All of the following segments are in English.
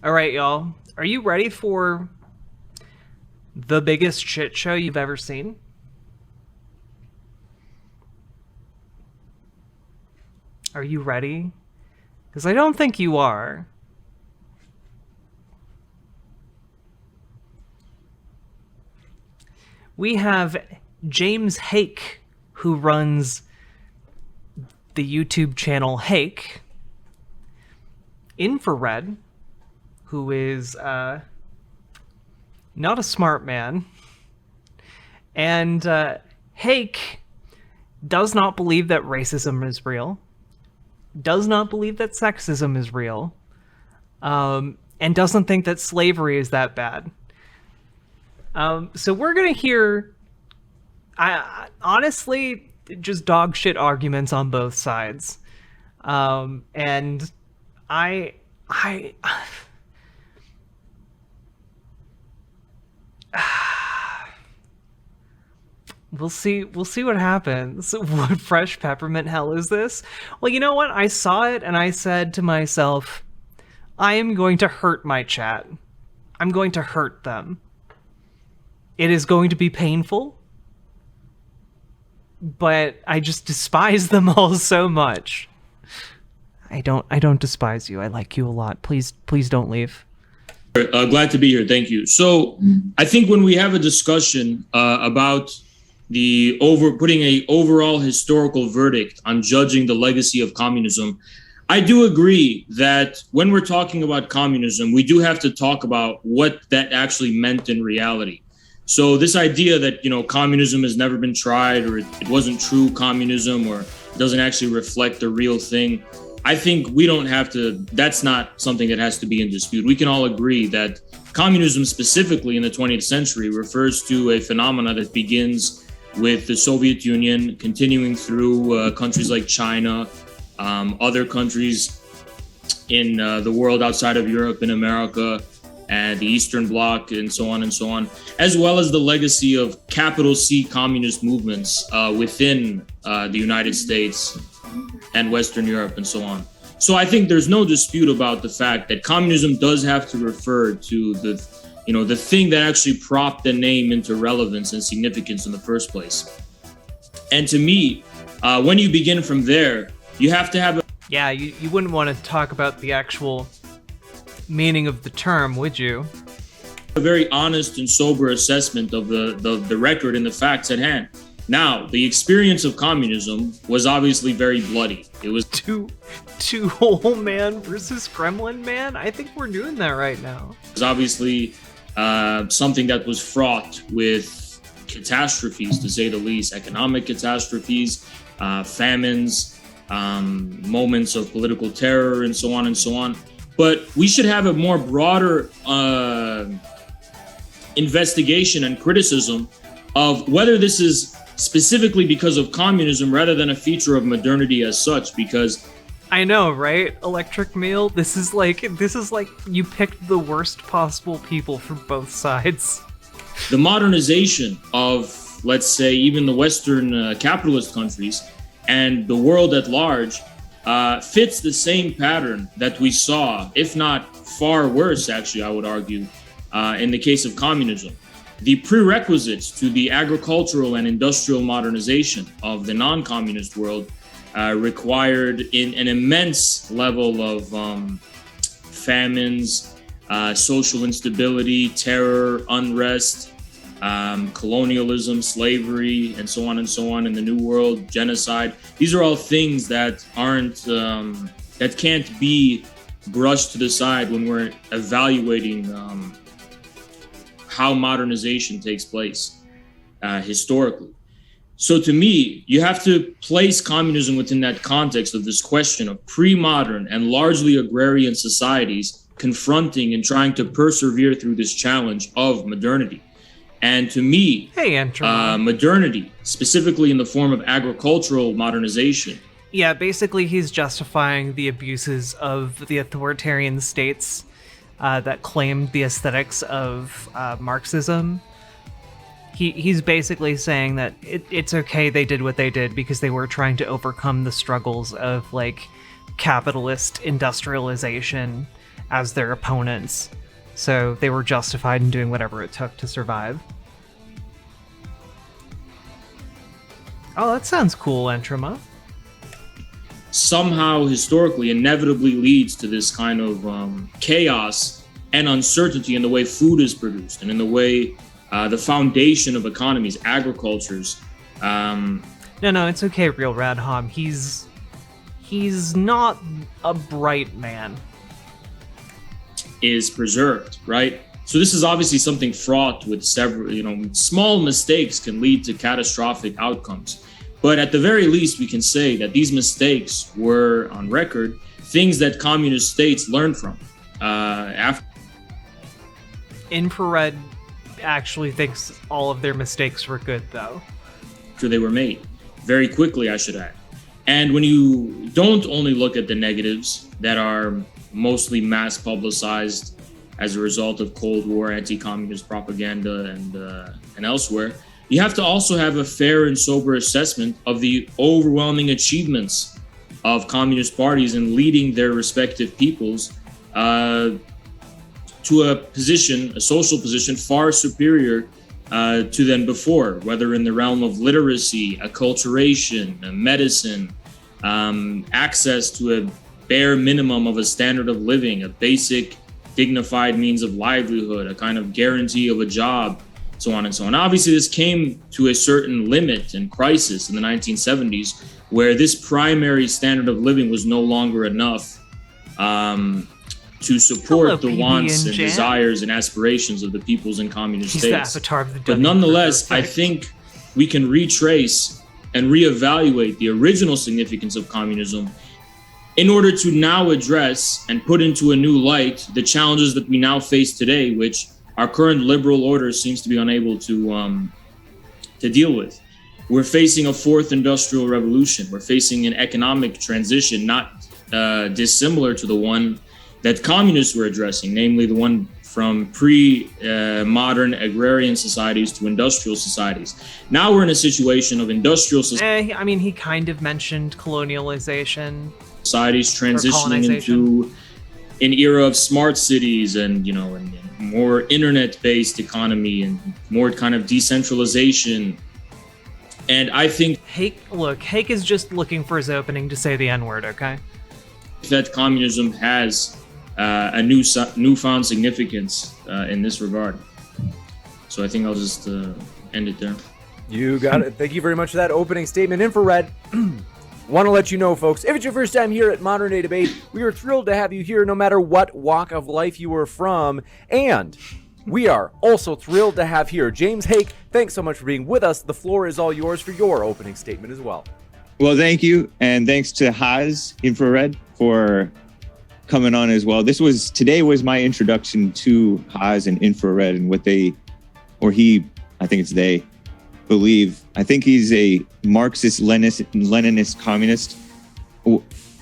All right, y'all. Are you ready for the biggest shit show you've ever seen? Are you ready? Because I don't think you are. We have James Hake, who runs the YouTube channel Hake, Infrared, who is not a smart man, and Hake does not believe that racism is real, does not believe that sexism is real, and doesn't think that slavery is that bad. So we're gonna hear, honestly, just dog shit arguments on both sides, and I we'll see what happens. What fresh peppermint hell is this? Well, you know what? I saw it and I said to myself, I am going to hurt my chat. I'm going to hurt them. It is going to be painful, but I just despise them all so much. I don't despise you. I like you a lot. Please don't leave. Glad to be here. Thank you. So I think when we have a discussion about putting a overall historical verdict on judging the legacy of communism, I do agree that when we're talking about communism, we do have to talk about what that actually meant in reality. So this idea that, communism has never been tried, or it wasn't true communism, or doesn't actually reflect the real thing, I think we don't have to, that's not something that has to be in dispute. We can all agree that communism specifically in the 20th century refers to a phenomena that begins with the Soviet Union, continuing through countries like China, other countries in the world outside of Europe and America, and the Eastern Bloc, and so on, as well as the legacy of capital C communist movements within the United States and Western Europe and so on. So I think there's no dispute about the fact that communism does have to refer to the thing that actually propped the name into relevance and significance in the first place. And to me, when you begin from there, you have to have you wouldn't want to talk about the actual meaning of the term, would you? a very honest and sober assessment of the record and the facts at hand. Now, the experience of communism was obviously very bloody. It was two whole man versus Kremlin man. I think we're doing that right now. It was obviously something that was fraught with catastrophes, to say the least, economic catastrophes, famines, moments of political terror, and so on and so on. But we should have a more broader investigation and criticism of whether this is specifically because of communism rather than a feature of modernity as such, because I know, right? Electric Meal, this is like you picked the worst possible people for both sides. The modernization of, let's say, even the Western capitalist countries and the world at large fits the same pattern that we saw, if not far worse, actually, I would argue, in the case of communism. The prerequisites to the agricultural and industrial modernization of the non-communist world required in an immense level of famines, social instability, terror, unrest, colonialism, slavery, and so on in the New World, genocide. These are all things that aren't, that can't be brushed to the side when we're evaluating how modernization takes place historically. So to me, you have to place communism within that context of this question of pre-modern and largely agrarian societies confronting and trying to persevere through this challenge of modernity. And to me, modernity, specifically in the form of agricultural modernization. Yeah, basically he's justifying the abuses of the authoritarian states that claimed the aesthetics of Marxism. He's basically saying that it's okay they did what they did because they were trying to overcome the struggles of like capitalist industrialization as their opponents. So they were justified in doing whatever it took to survive. Oh, that sounds cool, Entrama. Somehow, historically, inevitably leads to this kind of chaos and uncertainty in the way food is produced and in the way the foundation of economies, agricultures. No, it's okay, Real Rad Hob. He's not a bright man. Is preserved, right? So this is obviously something fraught with several, small mistakes can lead to catastrophic outcomes. But at the very least, we can say that these mistakes were, on record, things that communist states learned from. After Infrared actually thinks all of their mistakes were good, though. They were made, very quickly, I should add. And when you don't only look at the negatives that are mostly mass publicized as a result of Cold War anti-communist propaganda and elsewhere, you have to also have a fair and sober assessment of the overwhelming achievements of communist parties in leading their respective peoples to a social position far superior to than before, whether in the realm of literacy, acculturation, medicine, access to a bare minimum of a standard of living, a basic dignified means of livelihood, a kind of guarantee of a job, so on and so on. Obviously, this came to a certain limit and crisis in the 1970s, where this primary standard of living was no longer enough to support the wants and desires and aspirations of the peoples in communist states. But nonetheless, I think we can retrace and reevaluate the original significance of communism in order to now address and put into a new light the challenges that we now face today, which our current liberal order seems to be unable to deal with. We're facing a fourth industrial revolution. We're facing an economic transition not dissimilar to the one that communists were addressing, namely the one from pre-modern agrarian societies to industrial societies. Now we're in a situation of industrial societies. I mean, he kind of mentioned colonialization. Societies transitioning into an era of smart cities and, and more internet-based economy and more kind of decentralization. And I think Hake is just looking for his opening to say the N-word, okay? That communism has a newfound significance in this regard. So I think I'll just end it there. You got it. Thank you very much for that opening statement, Infrared. Want to let you know, folks, if it's your first time here at Modern Day Debate, we are thrilled to have you here no matter what walk of life you are from. And we are also thrilled to have here James Hake. Thanks so much for being with us. The floor is all yours for your opening statement as well. Well, thank you. And thanks to Haas Infrared for coming on as well. Today was my introduction to Haas and Infrared and what they, or he, I think it's they, believe. I think he's a Marxist Leninist communist.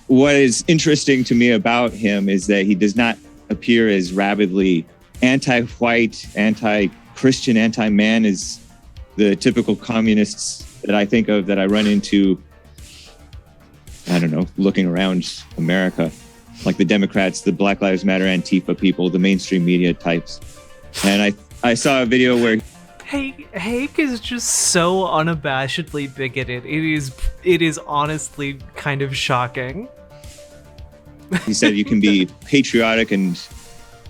What is interesting to me about him is that he does not appear as rabidly anti-white, anti-Christian, anti-man as the typical communists that I think of, that I run into, I don't know, looking around America, like the Democrats, the Black Lives Matter, Antifa people, the mainstream media types. And I saw a video where Hake is just so unabashedly bigoted. It is honestly kind of shocking. He said you can be patriotic and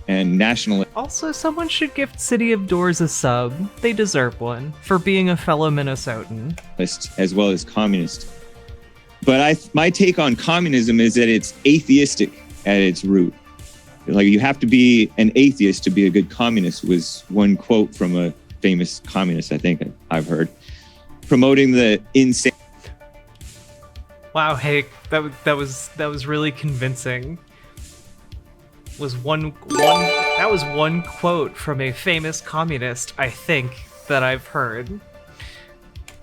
national. Also, someone should gift City of Doors a sub. They deserve one for being a fellow Minnesotan. As well as communist. But my take on communism is that it's atheistic at its root. Like, you have to be an atheist to be a good communist, was one quote from a famous communist, I think I've heard, promoting the insane. Wow, Hake, that was really convincing. That was one quote from a famous communist, I think, that I've heard.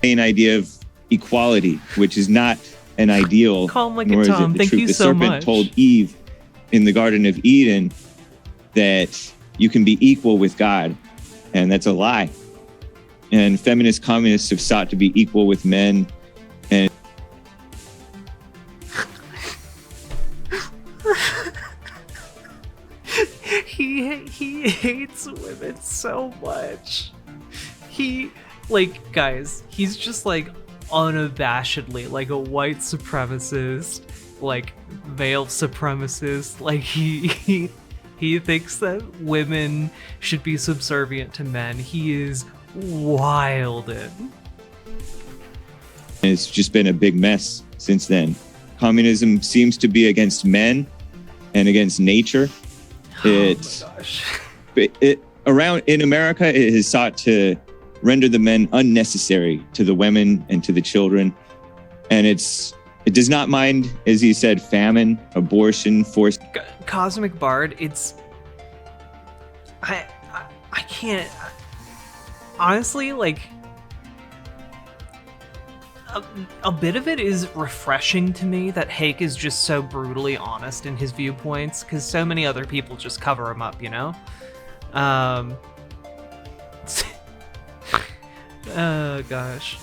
An idea of equality, which is not an ideal. Calm like a Tom. Thank you so much. The serpent told Eve in the Garden of Eden that you can be equal with God. And that's a lie. And feminist communists have sought to be equal with men. And he hates women so much. Guys, he's just like unabashedly like a white supremacist, like male supremacist. Like he thinks that women should be subservient to men. He is wildin'. It's just been a big mess since then. Communism seems to be against men and against nature. Oh my gosh. Around in America, it has sought to render the men unnecessary to the women and to the children. And it does not mind, as he said, famine, abortion, forced. Cosmic Bard, I can't, honestly, like, a bit of it is refreshing to me that Hake is just so brutally honest in his viewpoints, because so many other people just cover him up, you know? Oh gosh.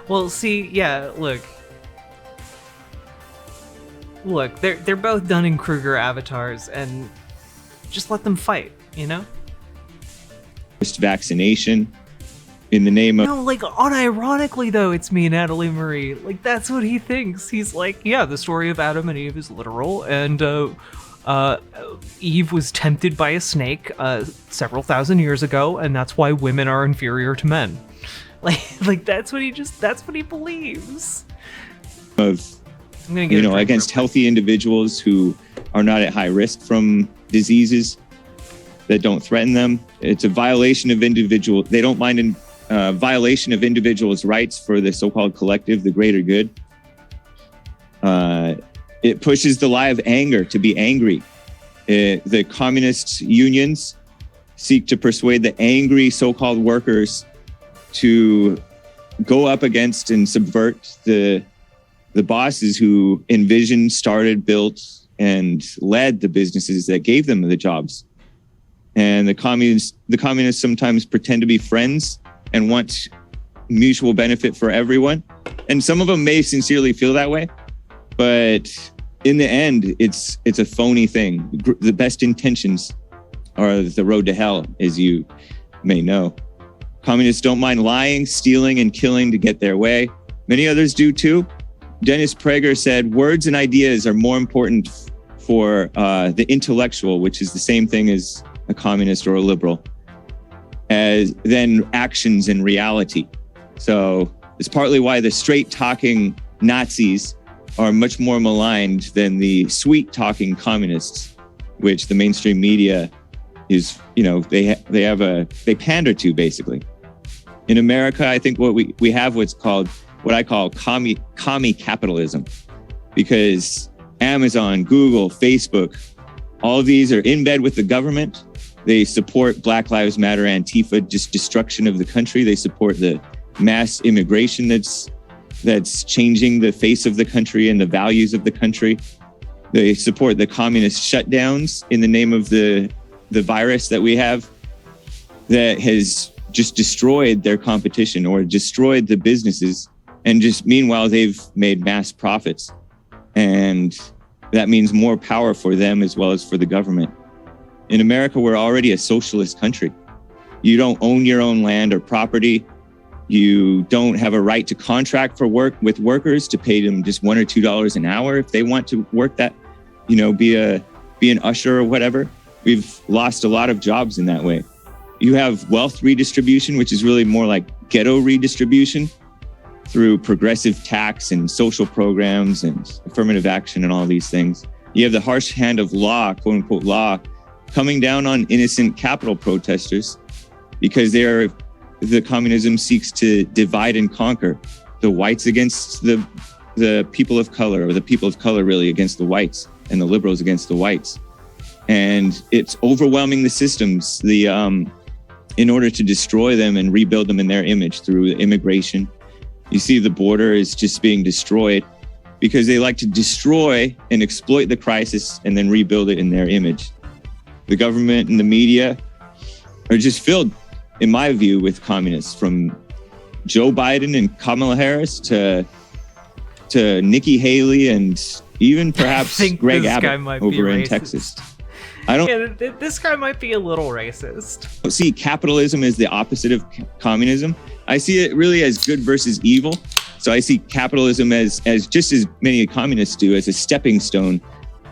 Well, see, yeah, look, they're both Dunning-Kruger avatars, and just let them fight, you know? Forced vaccination in the name of. No, like, unironically, though, it's me, Natalie Marie. Like, that's what he thinks. He's like, yeah, the story of Adam and Eve is literal, and Eve was tempted by a snake several thousand years ago, and that's why women are inferior to men. Like that's what he believes. Of, against healthy individuals who are not at high risk from diseases that don't threaten them. It's a violation of they don't mind in violation of individuals' rights for the so-called collective, the greater good. It pushes the lie of anger to be angry. The communist unions seek to persuade the angry so-called workers to go up against and subvert the bosses who envisioned, started, built, and led the businesses that gave them the jobs. And the communists sometimes pretend to be friends and want mutual benefit for everyone. And some of them may sincerely feel that way, but in the end, it's a phony thing. The best intentions are the road to hell, as you may know. Communists don't mind lying, stealing, and killing to get their way. Many others do too. Dennis Prager said, words and ideas are more important for the intellectual, which is the same thing as a communist or a liberal, than actions and reality. So it's partly why the straight-talking Nazis are much more maligned than the sweet-talking communists, which the mainstream media is, they pander to, basically. In America, I think we have what I call commie capitalism, because Amazon, Google, Facebook, all of these are in bed with the government. They support Black Lives Matter, Antifa, just destruction of the country. They support the mass immigration that's changing the face of the country and the values of the country. They support the communist shutdowns in the name of the virus that we have that has just destroyed their competition or destroyed the businesses. And just meanwhile, they've made mass profits. And that means more power for them as well as for the government. In America, we're already a socialist country. You don't own your own land or property. You don't have a right to contract for work with workers to pay them just $1 or $2 an hour if they want to work that, be an usher or whatever. We've lost a lot of jobs in that way. You have wealth redistribution, which is really more like ghetto redistribution through progressive tax and social programs and affirmative action and all these things. You have the harsh hand of law, quote unquote law, coming down on innocent capital protesters because the communism seeks to divide and conquer the whites against the people of color, or the people of color really against the whites, and the liberals against the whites. And it's overwhelming the systems in order to destroy them and rebuild them in their image through immigration. You see the border is just being destroyed because they like to destroy and exploit the crisis and then rebuild it in their image. The government and the media are just filled, in my view, with communists from Joe Biden and Kamala Harris to Nikki Haley and even perhaps think Greg this guy Abbott might be over in racist. Texas. I don't Yeah, this guy might be a little racist. see capitalism as the opposite of communism. I see it really as good versus evil. So I see capitalism as just as many communists do, as a stepping stone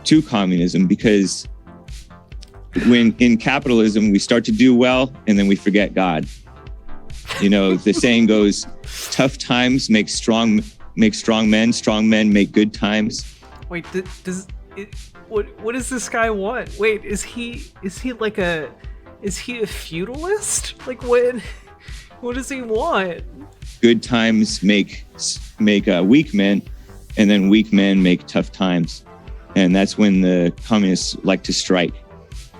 to communism, because when in capitalism we start to do well and then we forget God. You know, the saying goes, tough times make strong men, strong men make good times. Wait, what does this guy want? Wait, is he a feudalist? Like what does he want? Good times make weak men, and then weak men make tough times. And that's when the communists like to strike.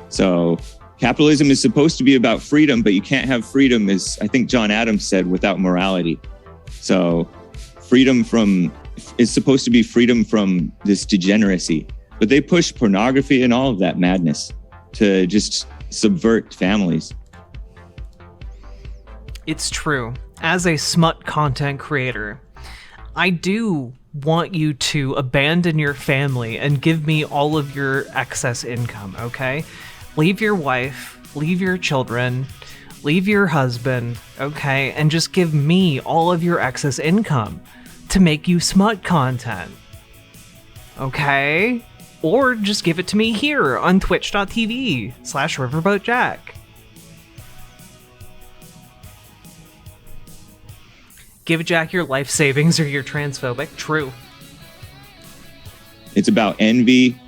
So capitalism is supposed to be about freedom, but you can't have freedom, as I think John Adams said, without morality. So freedom is supposed to be freedom from this degeneracy, but they push pornography and all of that madness to just subvert families. It's true. As a smut content creator, I do want you to abandon your family and give me all of your excess income, okay? Leave your wife, leave your children, leave your husband, okay? And just give me all of your excess income to make you smut content, okay? Or just give it to me here on twitch.tv/riverboatjack. Give Jack your life savings or you're transphobic. True. It's about envy.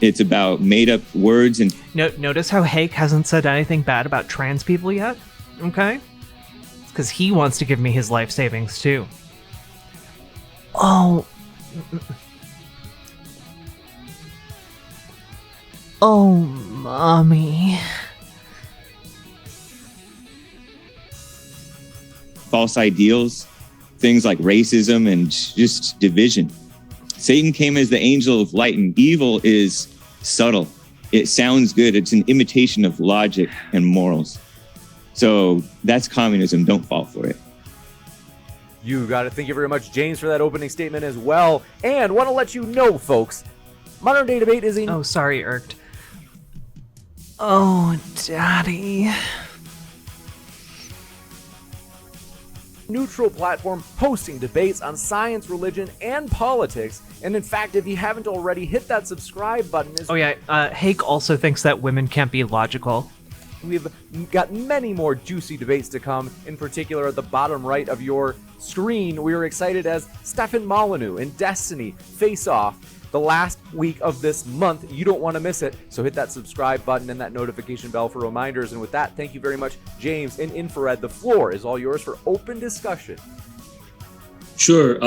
It's about made up words. And Notice how Hake hasn't said anything bad about trans people yet? Okay? It's because he wants to give me his life savings too. Oh. Oh, mommy. false ideals, things like racism and just division. Satan came as the angel of light, and evil is subtle. It sounds good. It's an imitation of logic and morals. So that's communism. Don't fall for it. You got it. Thank you very much, James, for that opening statement as well. And want to let you know, folks, Modern Day Debate is a... Oh, sorry, Irked. Oh, Daddy. neutral platform hosting debates on science, religion, and politics. And in fact, if you haven't already, hit that subscribe button. Oh yeah, Hake also thinks that women can't be logical. We've got many more juicy debates to come, in particular at the bottom right of your screen. We are excited as Stefan Molyneux and Destiny face off the last week of this month. You don't want to miss it, so hit that subscribe button and that notification bell for reminders. And with that, thank you very much, James and Infrared. The floor is all yours for open discussion. Sure.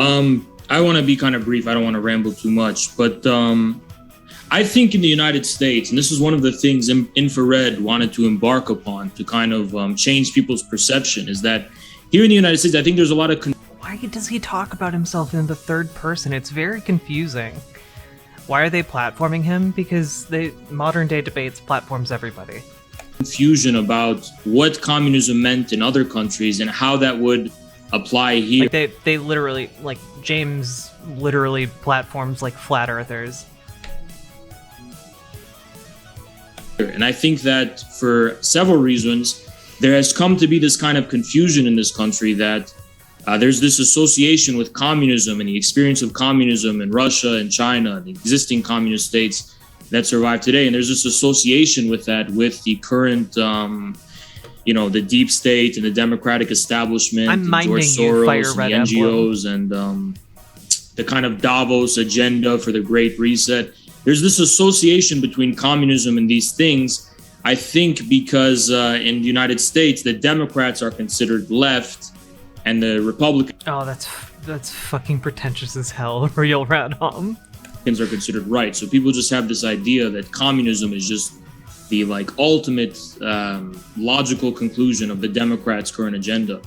I want to be kind of brief. I don't want to ramble too much, but I think in the United States, and this is one of the things Infrared wanted to embark upon to kind of change people's perception, is that here in the United States, I think there's a lot of... Why does he talk about himself in the third person? It's very confusing. Why are they platforming him? Because Modern Day Debates platforms everybody. Confusion about what communism meant in other countries and how that would apply here. Like they literally, like James literally platforms like flat earthers. And I think that for several reasons, there has come to be this kind of confusion in this country that there's this association with communism and the experience of communism in Russia and China, the existing communist states that survive today. And there's this association with that, with the current, the deep state and the democratic establishment, I'm and George minding you, Fire Soros and Red the NGOs and the kind of Davos agenda for the Great Reset. There's this association between communism and these things, I think, because in the United States, the Democrats are considered left and the Republicans Oh, that's fucking pretentious as hell, Real Radhom. are considered right. So people just have this idea that communism is just the ultimate logical conclusion of the Democrats' current agenda.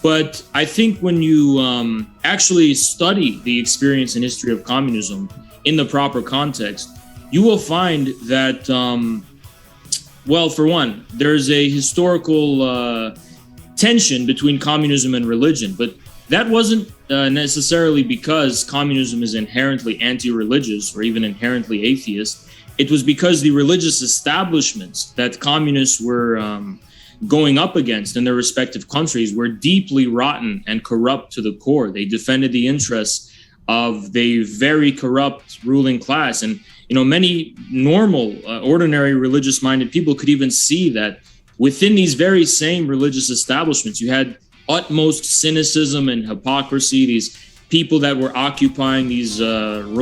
But I think when you actually study the experience and history of communism in the proper context, you will find that, well, for one, there's a historical tension between communism and religion. But that wasn't necessarily because communism is inherently anti-religious or even inherently atheist. It was because the religious establishments that communists were going up against in their respective countries were deeply rotten and corrupt to the core. They defended the interests of the very corrupt ruling class. And, many normal, ordinary religious-minded people could even see that within these very same religious establishments, you had utmost cynicism and hypocrisy. These people that were occupying these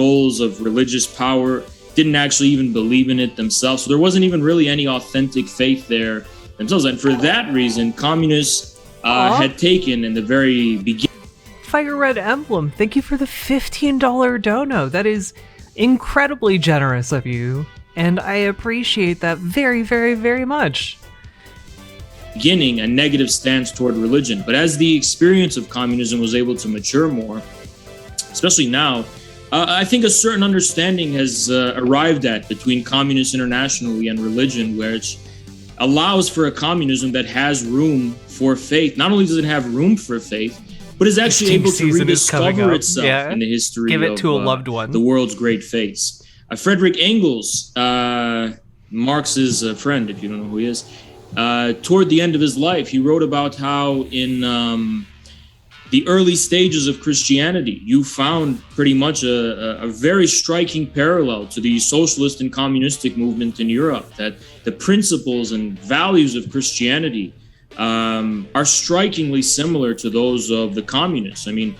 roles of religious power didn't actually even believe in it themselves. So there wasn't even really any authentic faith there themselves. And for that reason, communists had taken in the very beginning. Fire Red Emblem, thank you for the $15 dono. That is incredibly generous of you, and I appreciate that very, very, very much. Beginning a negative stance toward religion. But as the experience of communism was able to mature more, especially now, I think a certain understanding has arrived at between communists internationally and religion, which allows for a communism that has room for faith. Not only does it have room for faith, but is actually able to rediscover itself in the history Give it of to a loved one. The world's great faiths. Frederick Engels, Marx's friend, if you don't know who he is, toward the end of his life, he wrote about how in the early stages of Christianity, you found pretty much a very striking parallel to the socialist and communistic movement in Europe, that the principles and values of Christianity are strikingly similar to those of the communists. I mean,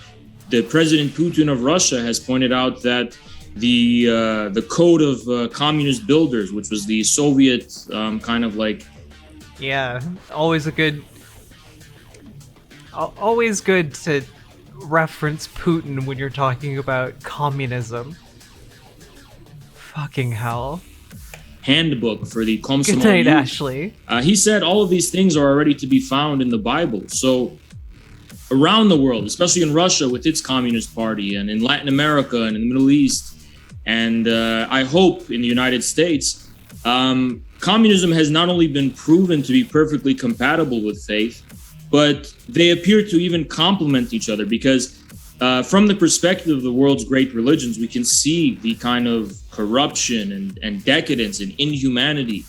the President Putin of Russia has pointed out that the code of communist builders, which was the Soviet kind of like... Yeah, always good to reference Putin when you're talking about communism. Fucking hell. Handbook for the Komsomol Good night, youth. Ashley. He said all of these things are already to be found in the Bible. So around the world, especially in Russia with its Communist Party, and in Latin America and in the Middle East, and I hope in the United States, communism has not only been proven to be perfectly compatible with faith, but they appear to even complement each other, because from the perspective of the world's great religions, we can see the kind of corruption and decadence and inhumanity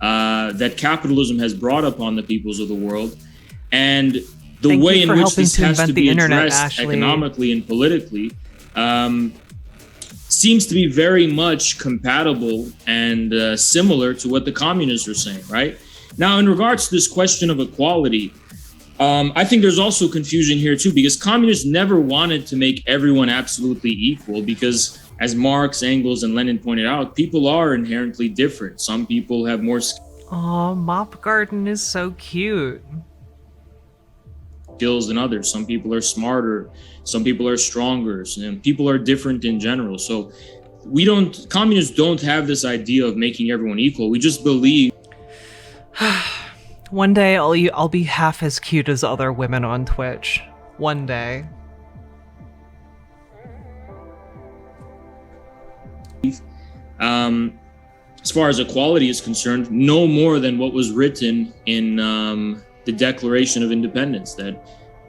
that capitalism has brought upon the peoples of the world. And the Thank way you in for which helping this to has invent to the be internet, addressed Ashley. economically and politically seems to be very much compatible and similar to what the communists are saying, right? Now, in regards to this question of equality, I think there's also confusion here too, because communists never wanted to make everyone absolutely equal, because as Marx, Engels, and Lenin pointed out, people are inherently different. Some people have more Aw, Mop Garden is so cute. skills than others. Some people are smarter, some people are stronger, and people are different in general. So communists don't have this idea of making everyone equal. We just believe One day I'll be half as cute as other women on Twitch. One day. as far as equality is concerned, no more than what was written in the Declaration of Independence, that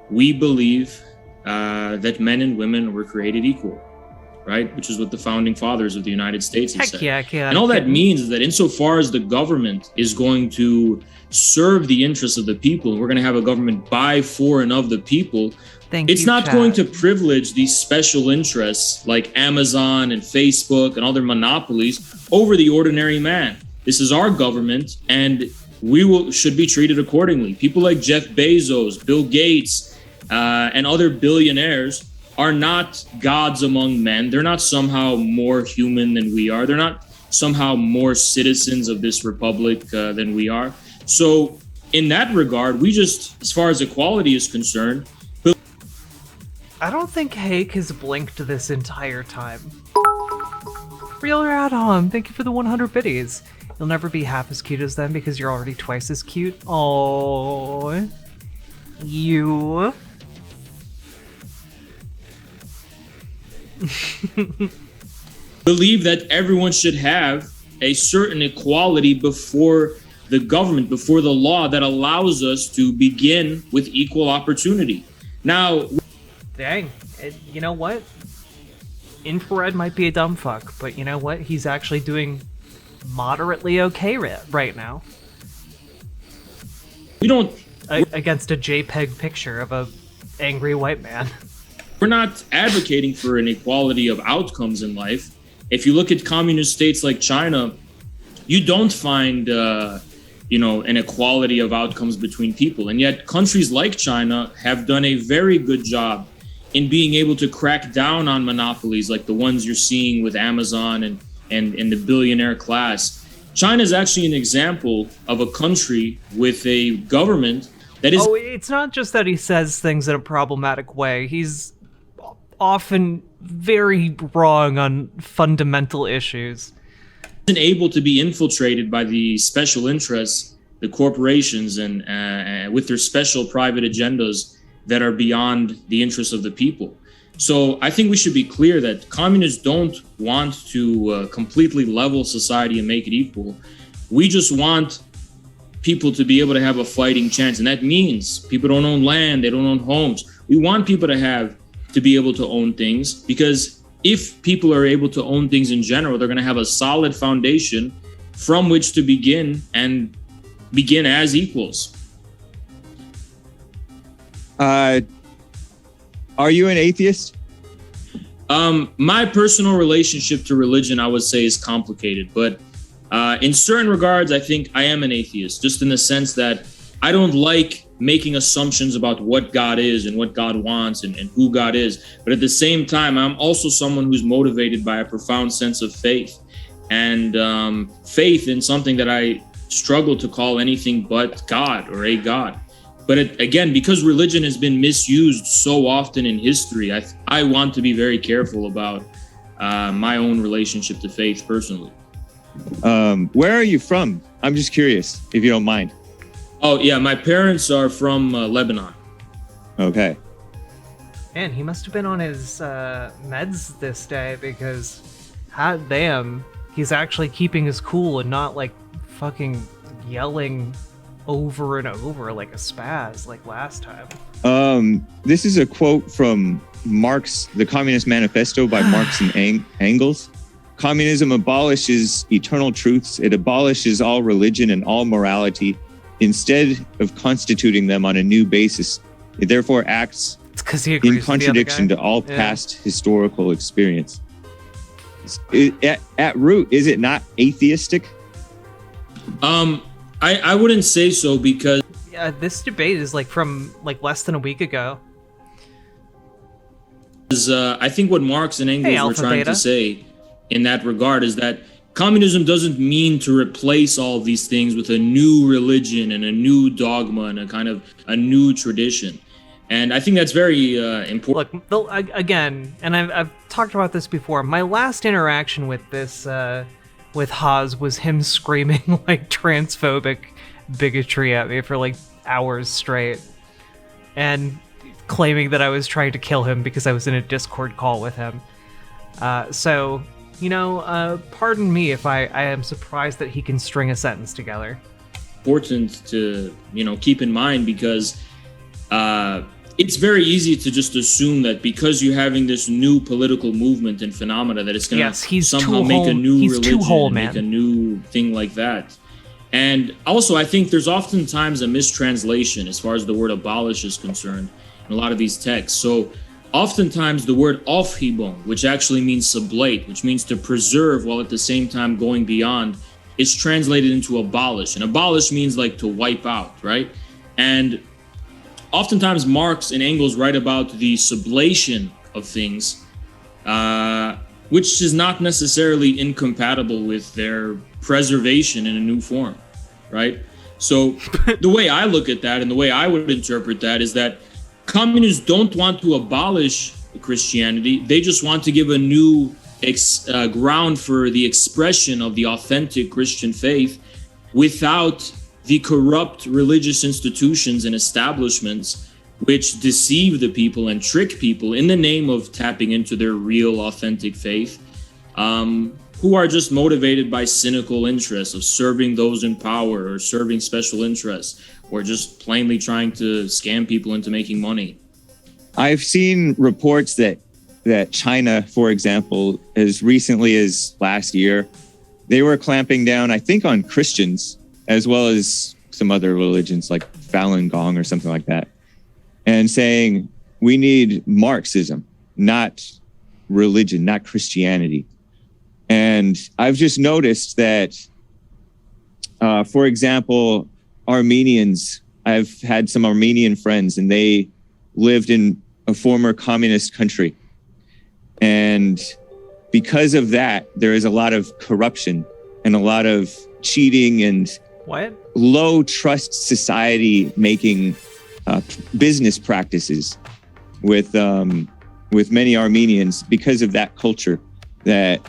we believe that men and women were created equal, right? Which is what the founding fathers of the United States have said. Yeah. And all that means is that insofar as the government is going to serve the interests of the people, we're going to have a government by, for, and of the people, it's not going to privilege these special interests like Amazon and Facebook and other monopolies over the ordinary man. This is our government, and should be treated accordingly. People like Jeff Bezos, Bill Gates, and other billionaires are not gods among men. They're not somehow more human than we are. They're not somehow more citizens of this republic than we are. So in that regard, we just, as far as equality is concerned, I don't think Hake has blinked this entire time. Real Radhom, thank you for the 100 biddies. You'll never be half as cute as them because you're already twice as cute. Oh, you. believe that everyone should have a certain equality before the government, before the law that allows us to begin with equal opportunity. Now, Dang. You know what? Infrared might be a dumb fuck, but you know what? He's actually doing moderately okay right now. we don't Against a JPEG picture of a angry white man. we're not advocating for an equality of outcomes in life. If you look at communist states like China, you don't find an equality of outcomes between people. And yet countries like China have done a very good job in being able to crack down on monopolies like the ones you're seeing with Amazon and the billionaire class. China is actually an example of a country with a government that is Oh, it's not just that he says things in a problematic way. He's often very wrong on fundamental issues. able to be infiltrated by the special interests, the corporations, and with their special private agendas that are beyond the interests of the people. So I think we should be clear that communists don't want to completely level society and make it equal. We just want people to be able to have a fighting chance. And that means people don't own land, they don't own homes. We want people to be able to own things, because if people are able to own things in general, they're going to have a solid foundation from which to begin and begin as equals. Are you an atheist? My personal relationship to religion, I would say, is complicated, but in certain regards, I think I am an atheist, just in the sense that I don't like making assumptions about what God is and what God wants and who God is. But at the same time, I'm also someone who's motivated by a profound sense of faith, and faith in something that I struggle to call anything but God or a God. But again, because religion has been misused so often in history, I want to be very careful about my own relationship to faith personally. Where are you from? I'm just curious, if you don't mind. Oh, yeah, my parents are from Lebanon. Okay. Man, he must have been on his meds this day, because hot damn, he's actually keeping his cool and not like fucking yelling over and over like a spaz like last time. This is a quote from Marx, the Communist Manifesto by Marx and Engels. Communism abolishes eternal truths. It abolishes all religion and all morality. Instead of constituting them on a new basis, it therefore acts It's because he agrees in with the other contradiction guy. to all Yeah. past historical experience. At root, is it not atheistic? I wouldn't say so, because Yeah, this debate is like from like less than a week ago. I think what Marx and Engels Hey, were Alpha trying Beta. to say in that regard is that communism doesn't mean to replace all of these things with a new religion and a new dogma and a kind of a new tradition. And I think that's very important. Look, again, and I've talked about this before. My last interaction with this, with Haas, was him screaming like transphobic bigotry at me for like hours straight, and claiming that I was trying to kill him because I was in a Discord call with him. So, pardon me if I am surprised that he can string a sentence together. Important to keep in mind, because it's very easy to just assume that because you're having this new political movement and phenomena that it's going Yes, to he's somehow too make whole- a new he's too religion, whole, and make man. a new thing like that. And also, I think there's oftentimes a mistranslation as far as the word abolish is concerned in a lot of these texts. So oftentimes the word aufhebung, which actually means sublate, which means to preserve while at the same time going beyond, is translated into abolish. And abolish means like to wipe out, right? And oftentimes Marx and Engels write about the sublation of things, which is not necessarily incompatible with their preservation in a new form, right? So the way I look at that and the way I would interpret that is that communists don't want to abolish Christianity. They just want to give a new ground for the expression of the authentic Christian faith without the corrupt religious institutions and establishments which deceive the people and trick people in the name of tapping into their real authentic faith. who are just motivated by cynical interests of serving those in power or serving special interests or just plainly trying to scam people into making money. I've seen reports that China, for example, as recently as last year, they were clamping down, I think, on Christians as well as some other religions like Falun Gong or something like that, and saying we need Marxism, not religion, not Christianity. And I've just noticed that, for example, Armenians, I've had some Armenian friends and they lived in a former communist country. And because of that, there is a lot of corruption and a lot of cheating and What? low trust society making business practices with many Armenians because of that culture. That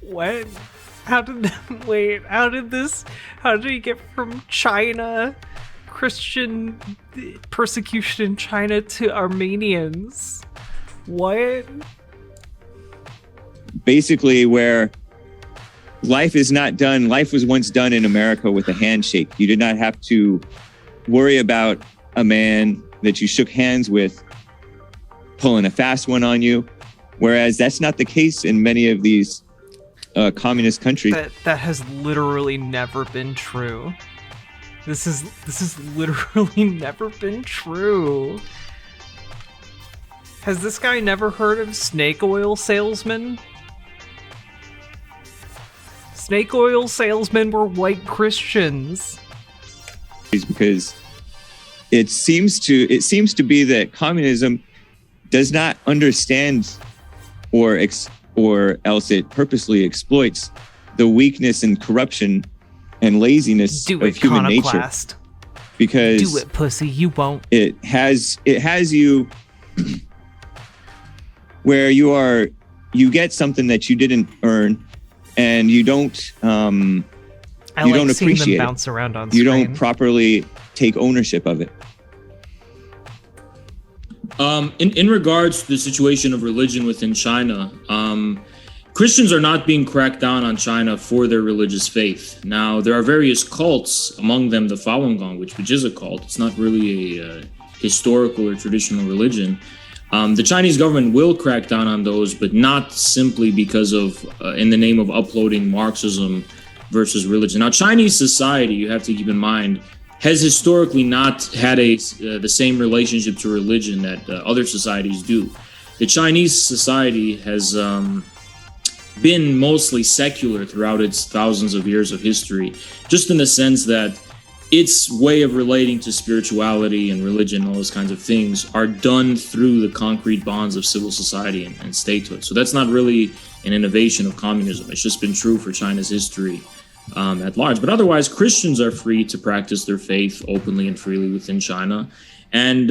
What? How did how did he get from China, Christian persecution in China, to Armenians? What? basically where life is not done. Life was once done in America with a handshake. You did not have to worry about a man that you shook hands with pulling a fast one on you. Whereas that's not the case in many of these communist countries. That has literally never been true. This is literally never been true. Has this guy never heard of snake oil salesmen? Snake oil salesmen were white Christians. Because it seems to be that communism does not understand or else it purposely exploits the weakness and corruption and laziness Do of it, human nature. Iconoclast. Because Do it, pussy. You won't. it has you where you get something that you didn't earn, and you don't I you like don't seeing appreciate them it. bounce around on you screen. don't properly take ownership of it. In regards to the situation of religion within China, Christians are not being cracked down on China for their religious faith. Now, there are various cults, among them the Falun Gong, which is a cult. It's not really a historical or traditional religion. The Chinese government will crack down on those, but not simply because of, in the name of uploading Marxism versus religion. Now, Chinese society, you have to keep in mind, has historically not had the same relationship to religion that other societies do. The Chinese society has been mostly secular throughout its thousands of years of history, just in the sense that its way of relating to spirituality and religion, all those kinds of things, are done through the concrete bonds of civil society and statehood. So that's not really an innovation of communism. It's just been true for China's history at large. But otherwise, Christians are free to practice their faith openly and freely within China. And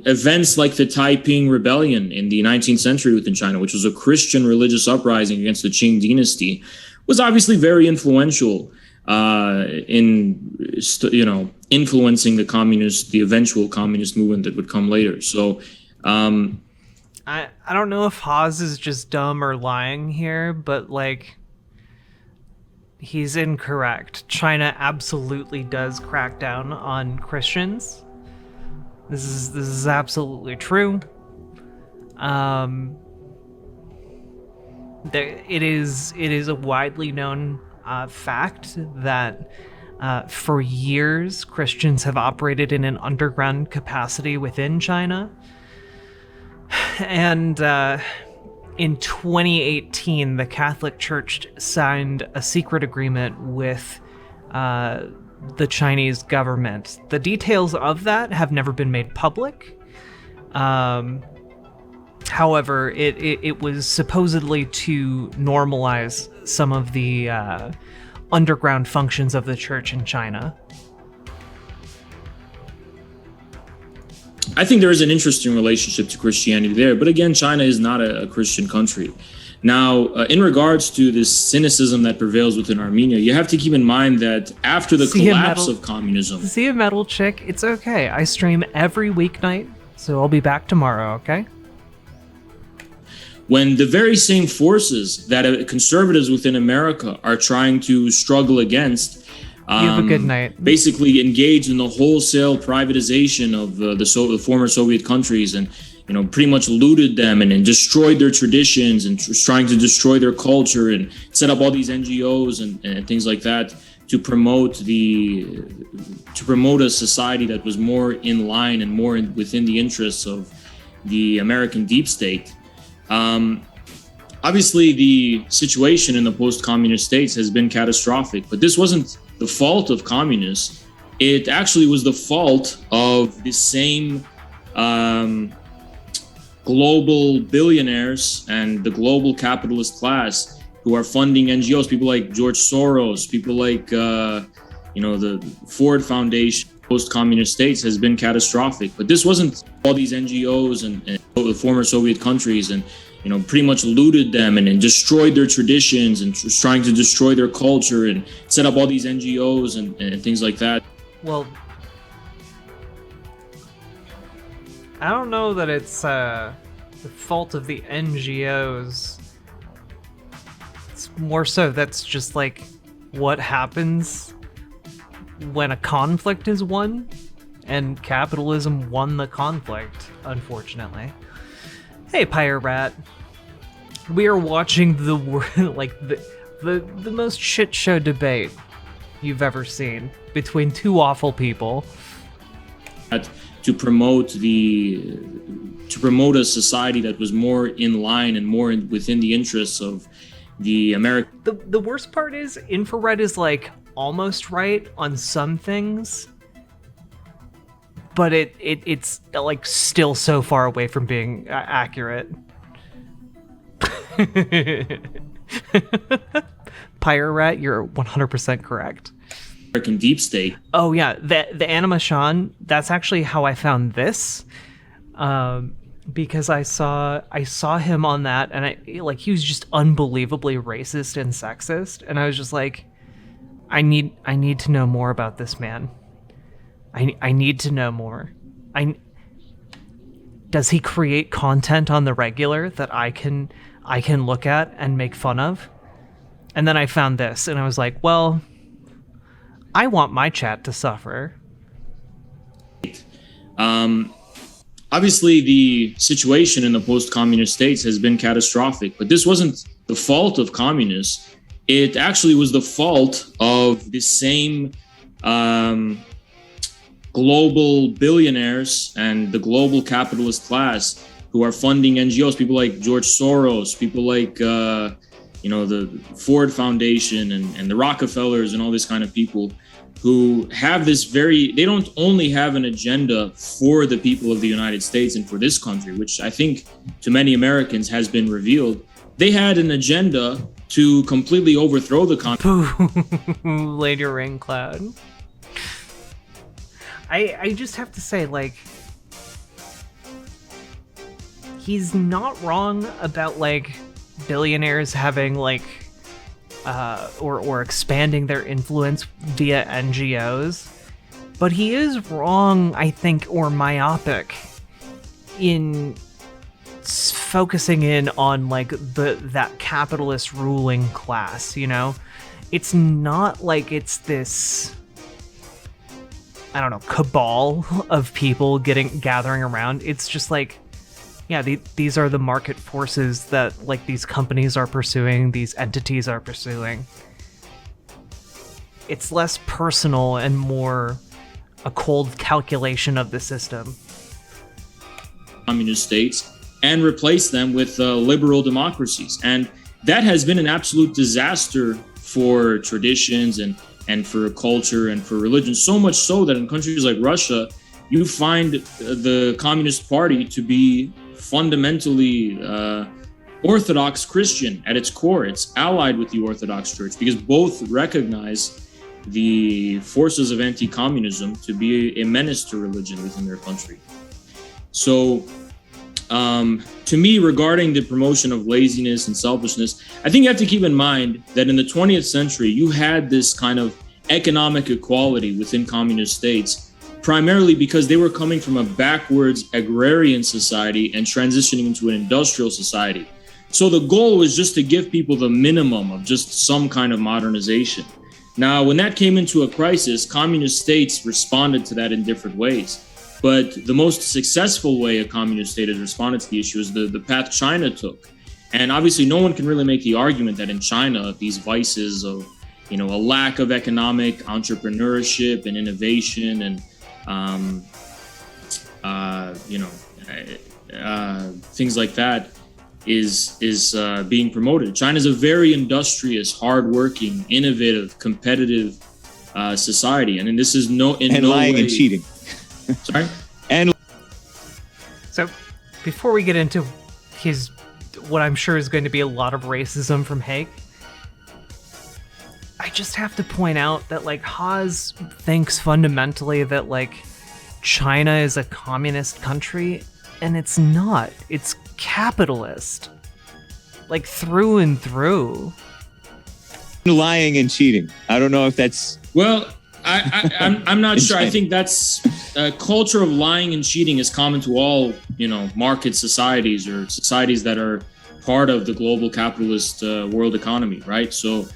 events like the Taiping Rebellion in the 19th century within China, which was a Christian religious uprising against the Qing dynasty, was obviously very influential in influencing the eventual communist movement that would come later. So I don't know if Haas is just dumb or lying here, but like, he's incorrect. China absolutely does crack down on Christians. This is absolutely true. It is a widely known fact that for years Christians have operated in an underground capacity within China, and in 2018 the Catholic Church signed a secret agreement with the Chinese government. The details of that have never been made public. However, it was supposedly to normalize some of the underground functions of the church in China. I think there is an interesting relationship to Christianity there. But again, China is not a Christian country. Now, in regards to this cynicism that prevails within Armenia, you have to keep in mind that after the collapse of communism... See a metal chick? It's okay. I stream every weeknight, so I'll be back tomorrow, okay? when the very same forces that conservatives within America are trying to struggle against You have a good night. basically engaged in the wholesale privatization of the former Soviet countries, and pretty much looted them and destroyed their traditions, and trying to destroy their culture, and set up all these NGOs and things like that to promote a society that was more in line and more within the interests of the American deep state. Obviously, the situation in the post-communist states has been catastrophic, but this wasn't the fault of communists. It actually was the fault of the same global billionaires and the global capitalist class who are funding NGOs, people like George Soros, people like the Ford Foundation. Post-communist states has been catastrophic, but this wasn't all these NGOs and the former Soviet countries, and pretty much looted them and destroyed their traditions, and trying to destroy their culture, and set up all these NGOs and things like that. Well, I don't know that it's the fault of the NGOs. It's more so that's just like what happens when a conflict is won, and capitalism won the conflict, unfortunately. Hey, Pyre Rat. We are watching the most shit show debate you've ever seen between two awful people. To promote a society that was more in line and more within the interests of the American. The worst part is Infrared is like almost right on some things, but it's like still so far away from being accurate. Pyre Rat, you're 100% correct. American deep state. Oh yeah, the Anima Shan, that's actually how I found this. Because I saw him on that, and he was just unbelievably racist and sexist, and I was just like, I need to know more about this man. I need to know more. Does he create content on the regular that I can look at and make fun of? And then I found this, and I was like, well, I want my chat to suffer. Obviously, the situation in the post-communist states has been catastrophic, but this wasn't the fault of communists. It actually was the fault of the same global billionaires and the global capitalist class who are funding NGOs, people like George Soros, people like the Ford Foundation and the Rockefellers and all these kind of people who have they don't only have an agenda for the people of the United States and for this country, which I think to many Americans has been revealed. They had an agenda to completely overthrow the country. Lady Raincloud. I just have to say, like, he's not wrong about, like, billionaires having, like, or expanding their influence via NGOs, but he is wrong, I think, or myopic in focusing in on like that capitalist ruling class. It's not like it's this, I don't know, cabal of people gathering around. It's just like, yeah, these are the market forces that like these companies are pursuing, these entities are pursuing. It's less personal and more a cold calculation of the system. Communist states and replace them with liberal democracies. And that has been an absolute disaster for traditions and for culture and for religion. So much so that in countries like Russia, you find the Communist Party to be fundamentally Orthodox Christian at its core. It's allied with the Orthodox Church because both recognize the forces of anti-communism to be a menace to religion within their country. So to me, regarding the promotion of laziness and selfishness, I think you have to keep in mind that in the 20th century, you had this kind of economic equality within communist states, primarily because they were coming from a backwards agrarian society and transitioning into an industrial society. So the goal was just to give people the minimum of just some kind of modernization. Now, when that came into a crisis, communist states responded to that in different ways. But the most successful way a communist state has responded to the issue is the path China took. And obviously, no one can really make the argument that in China, these vices of, a lack of economic entrepreneurship and innovation and, things like that is being promoted. China is a very industrious, hardworking, innovative, competitive society, and this is no lying way... and cheating. Sorry. And So, before we get into what I'm sure is going to be a lot of racism from Hake, I just have to point out that Haas thinks fundamentally that China is a communist country, and it's not. It's capitalist, through and through. lying and cheating. I don't know if that's Well, I'm not sure. I think that's a culture of lying and cheating is common to all, market societies or societies that are part of the global capitalist world economy, right? So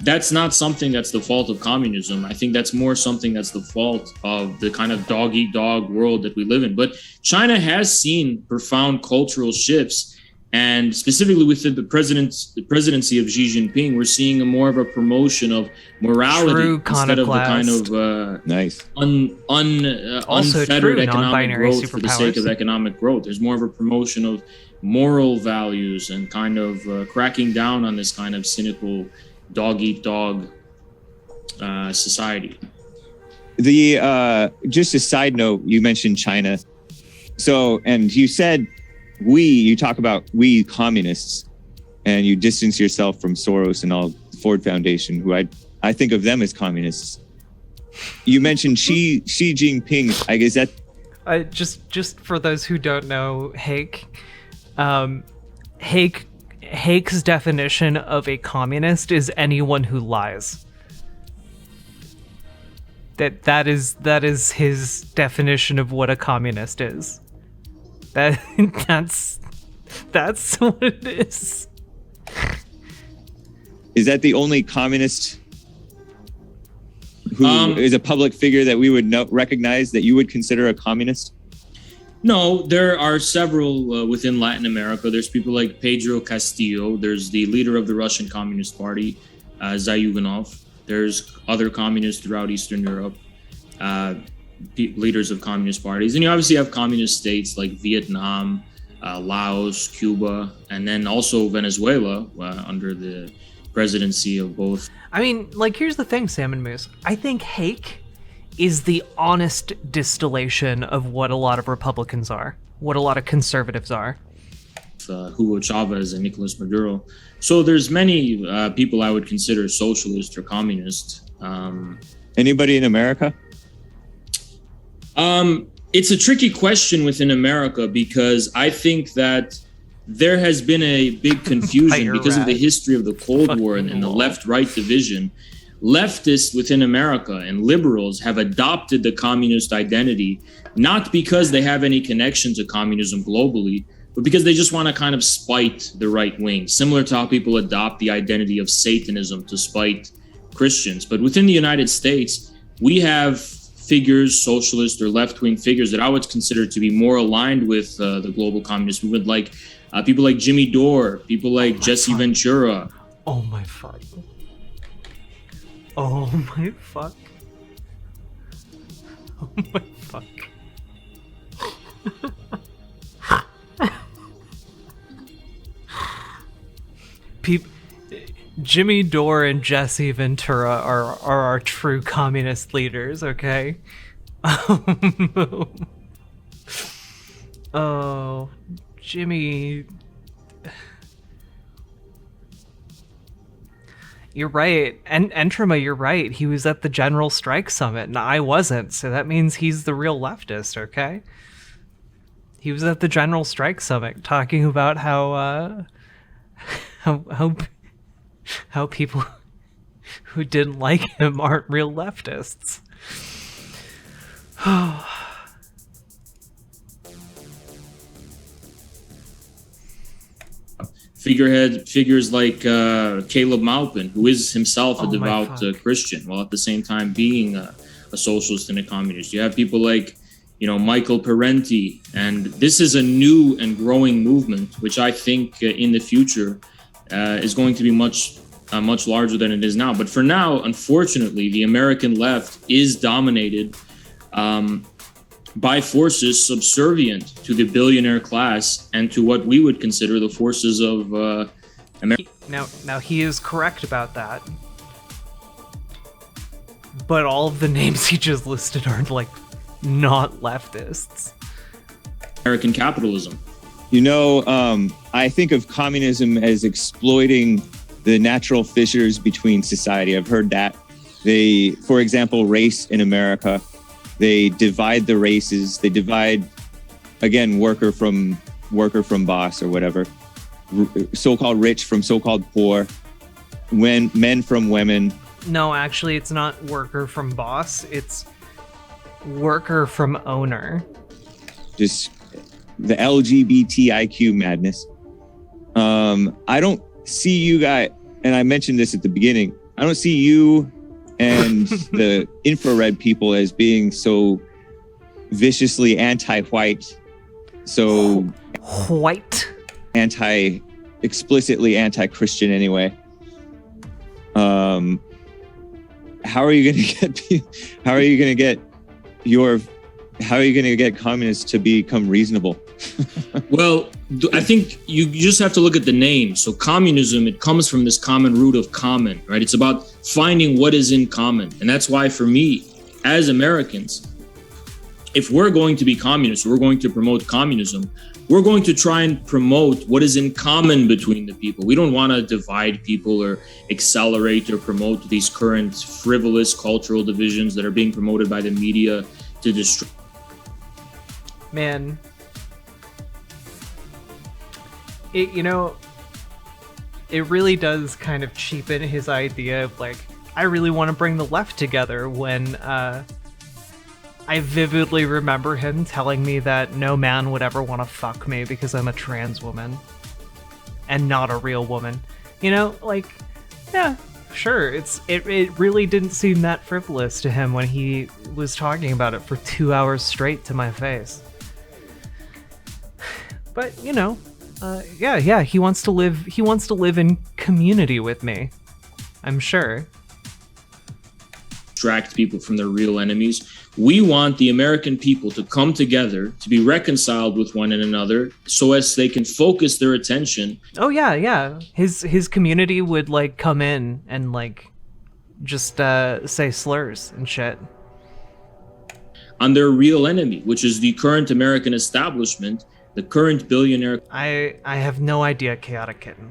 that's not something that's the fault of communism. I think that's more something that's the fault of the kind of dog-eat-dog world that we live in. But China has seen profound cultural shifts. And specifically within the presidency of Xi Jinping, we're seeing more of a promotion of morality True instead of the kind iconoclast. of nice. Also unfettered true, economic non-binary growth for the sake of superpowers. economic growth. There's more of a promotion of moral values and kind of cracking down on this kind of cynical dog-eat-dog society. The just a side note, you mentioned China. So, and you said you talk about we communists, and you distance yourself from Soros and all the Ford Foundation, who I think of them as communists. You mentioned Xi Jinping. I guess that Just for those who don't know, Hake, Hake's definition of a communist is anyone who lies. That is his definition of what a communist is. That's what it is. is that the only communist who is a public figure that we would recognize that you would consider a communist? No, there are several within Latin America. There's people like Pedro Castillo. There's the leader of the Russian Communist Party, Zayuganov. There's other communists throughout Eastern Europe, leaders of communist parties. And you obviously have communist states like Vietnam, Laos, Cuba, and then also Venezuela under the presidency of both. I mean, here's the thing, Salmon Moose. I think Hake is the honest distillation of what a lot of Republicans are, what a lot of conservatives are. Hugo Chavez and Nicolas Maduro. So there's many people I would consider socialist or communist. Anybody in America? It's a tricky question within America because I think that there has been a big confusion because of the history of the Cold War and the left-right division. Leftists within America and liberals have adopted the communist identity, not because they have any connection to communism globally, but because they just want to kind of spite the right wing, similar to how people adopt the identity of Satanism to spite Christians. But within the United States, we have figures, socialist or left-wing figures that I would consider to be more aligned with the global communist movement, like people like Jimmy Dore, people like Jesse Ventura. Oh my fuck. Oh my fuck. Oh my fuck. Jimmy Dore and Jesse Ventura are our true communist leaders, okay? Oh, Jimmy. You're right. And Entrama, you're right. He was at the General Strike Summit, and I wasn't, so that means he's the real leftist, okay? He was at the General Strike Summit talking about how people who didn't like him aren't real leftists. figures like Caleb Maupin, who is himself a Oh my devout fuck. Christian, while at the same time being a socialist and a communist. You have people like, Michael Parenti, and this is a new and growing movement, which I think in the future is going to be much larger than it is now. But for now, unfortunately, the American left is dominated by forces subservient to the billionaire class and to what we would consider the forces of America. Now he is correct about that. But all of the names he just listed are like not leftists. American capitalism. I think of communism as exploiting the natural fissures between society. I've heard that. For example, race in America, they divide the races. They divide, again, worker from boss or whatever, so-called rich from so-called poor, men from women. No, actually, it's not worker from boss. It's worker from owner. Just the LGBTIQ madness. I don't see you guys, and I mentioned this at the beginning, I don't see you and the infrared people as being so viciously anti-white, so White. explicitly anti-Christian anyway. How are you going to get communists to become reasonable? Well, I think you just have to look at the name. So communism, it comes from this common root of common, right? It's about finding what is in common. And that's why for me, as Americans, if we're going to be communists, we're going to promote communism, we're going to try and promote what is in common between the people. We don't want to divide people or accelerate or promote these current frivolous cultural divisions that are being promoted by the media to destroy. Man. It really does kind of cheapen his idea of like, I really want to bring the left together when I vividly remember him telling me that no man would ever want to fuck me because I'm a trans woman and not a real woman. Yeah, sure. It really didn't seem that frivolous to him when he was talking about it for 2 hours straight to my face. But yeah, he wants to live in community with me, I'm sure. Distract people from their real enemies. We want the American people to come together, to be reconciled with one another, so as they can focus their attention. Oh yeah. His community would like come in and like just say slurs and shit On their real enemy, which is the current American establishment, the current billionaire I have no idea, Chaotic Kitten.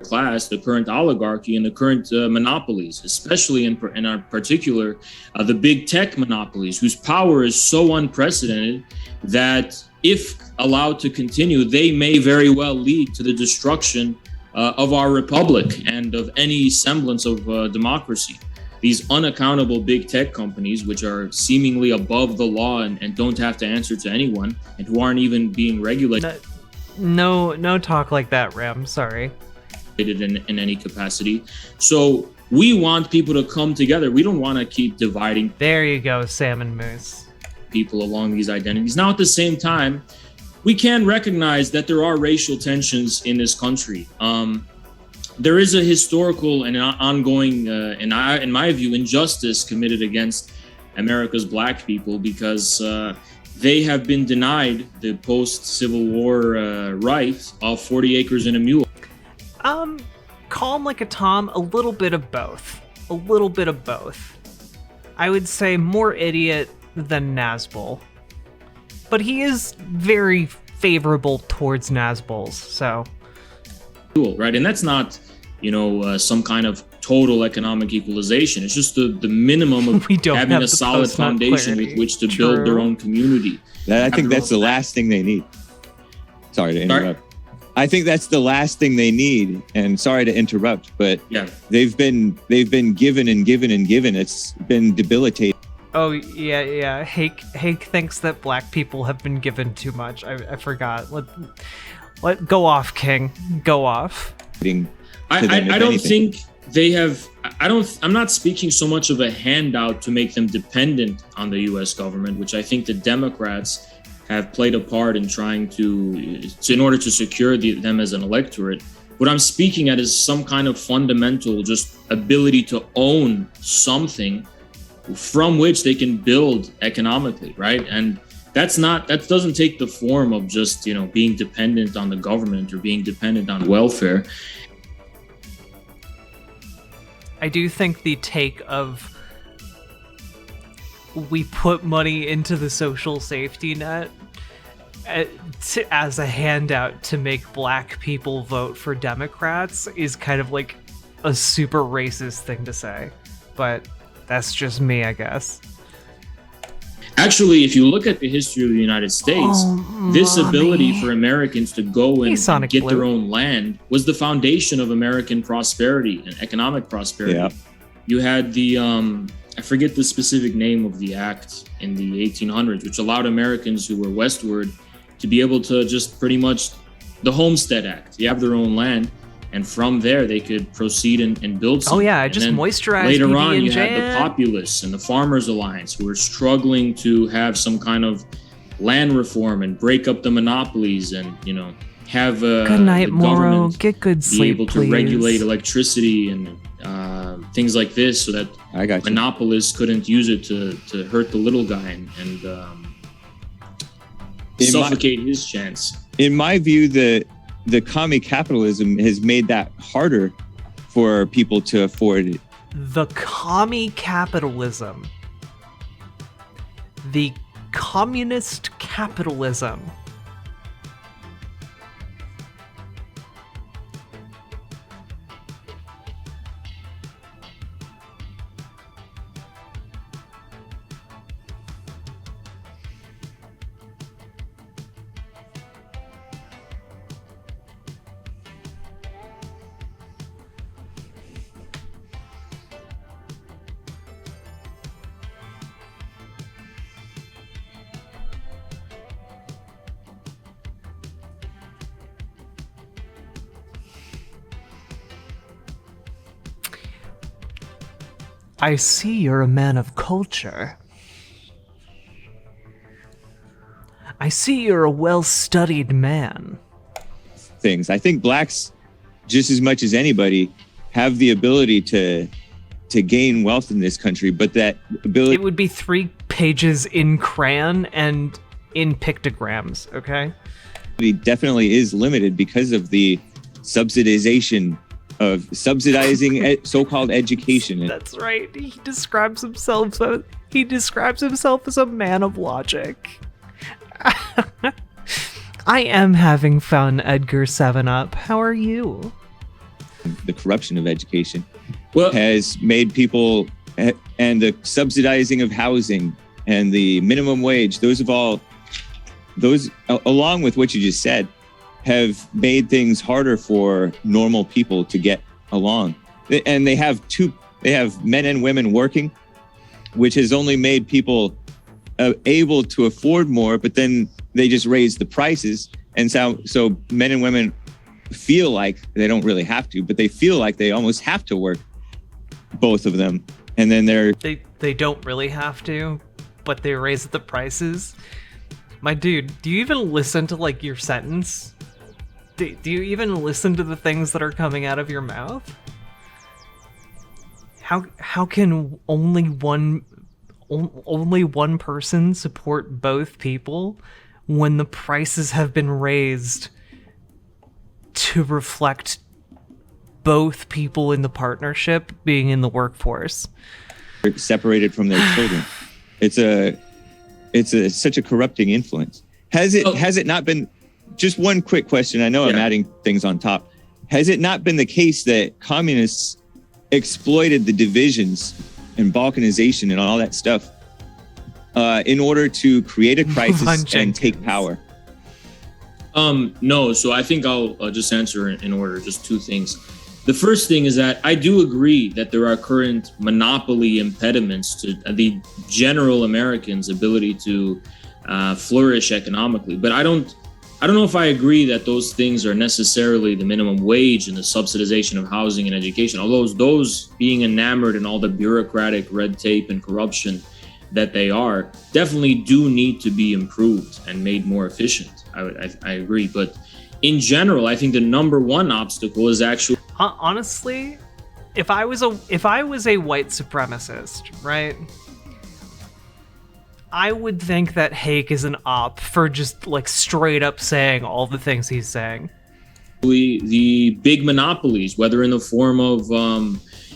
class, the current oligarchy, and the current monopolies, especially in our particular, the big tech monopolies, whose power is so unprecedented that if allowed to continue, they may very well lead to the destruction of our republic and of any semblance of democracy. These unaccountable big tech companies, which are seemingly above the law and don't have to answer to anyone, and who aren't even being regulated No talk like that, Ram. Sorry. in any capacity. So we want people to come together. We don't want to keep dividing There you go, Salmon Moose. people along these identities. Now, at the same time, we can recognize that there are racial tensions in this country. There is a historical and ongoing, in my view, injustice committed against America's Black people because they have been denied the post-Civil War right of 40 acres and a mule. Calm like a Tom, a little bit of both. A little bit of both. I would say more idiot than Nazbol. But he is very favorable towards Nazbols, so... Right, and that's not, some kind of total economic equalization. It's just the minimum of We don't having have a the solid post-nut foundation clarity. with which to build their True. own community. I think that's the last thing they need. Sorry to interrupt. I think that's the last thing they need. And sorry to interrupt, but Yeah. they've been given and given and given. It's been debilitating. Oh, yeah. Hake thinks that Black people have been given too much. I forgot. Go off, King. Go off. I don't think they have. I'm not speaking so much of a handout to make them dependent on the U.S. government, which I think the Democrats have played a part in trying to in order to secure them as an electorate. What I'm speaking at is some kind of fundamental just ability to own something from which they can build economically, right? And that doesn't take the form of just, being dependent on the government or being dependent on welfare. I do think the take of we put money into the social safety net as a handout to make black people vote for Democrats is kind of like a super racist thing to say, but that's just me, I guess. Actually, if you look at the history of the United States, this ability for Americans to go and get their own land was the foundation of American prosperity and economic prosperity. Yeah. You had the, I forget the specific name of the act in the 1800s, which allowed Americans who were westward to be able to just pretty much, the Homestead Act, you have their own land, and from there they could proceed and build something. Oh yeah, I just moisturized later BB on and you Jan. had the Populists and the Farmers Alliance who were struggling to have some kind of land reform and break up the monopolies and have good night, the Moro. government Get good sleep, be able to please. regulate electricity and things like this so that I got you. monopolists couldn't use it to hurt the little guy and suffocate his chance. In my view, the commie capitalism has made that harder for people to afford it. The commie capitalism. The communist capitalism. I see you're a man of culture. I see you're a well-studied man. Things. I think blacks, just as much as anybody, have the ability to gain wealth in this country, but that ability It would be 3 pages in crayon and in pictograms, okay? definitely is limited because of the subsidization of subsidizing so-called education. That's right. He describes himself as a man of logic. I am having fun, Edgar 7-Up. How are you? The corruption of education Well, has made people, and the subsidizing of housing and the minimum wage, those along with what you just said, have made things harder for normal people to get along. And they have men and women working, which has only made people able to afford more, but then they just raise the prices. And so men and women feel like they don't really have to, but they feel like they almost have to work, both of them. And then They don't really have to, but they raise the prices. My dude, do you even listen to like your sentence? Do you even listen to the things that are coming out of your mouth? How can only one person support both people when the prices have been raised to reflect both people in the partnership being in the workforce? separated from their children. It's such a corrupting influence. Has it not been? Just one quick question. I know I'm adding things on top. Has it not been the case that communists exploited the divisions and balkanization and all that stuff in order to create a crisis and take power? No. So I think I'll just answer in order, just two things. The first thing is that I do agree that there are current monopoly impediments to the general Americans' ability to flourish economically. But I don't I don't know if I agree that those things are necessarily the minimum wage and the subsidization of housing and education, although those being enamored in all the bureaucratic red tape and corruption that they are definitely do need to be improved and made more efficient. I agree. But in general, I think the number one obstacle is actually Honestly, if I was a white supremacist, right? I would think that Hake is an op for just like straight up saying all the things he's saying. the big monopolies, whether in the form of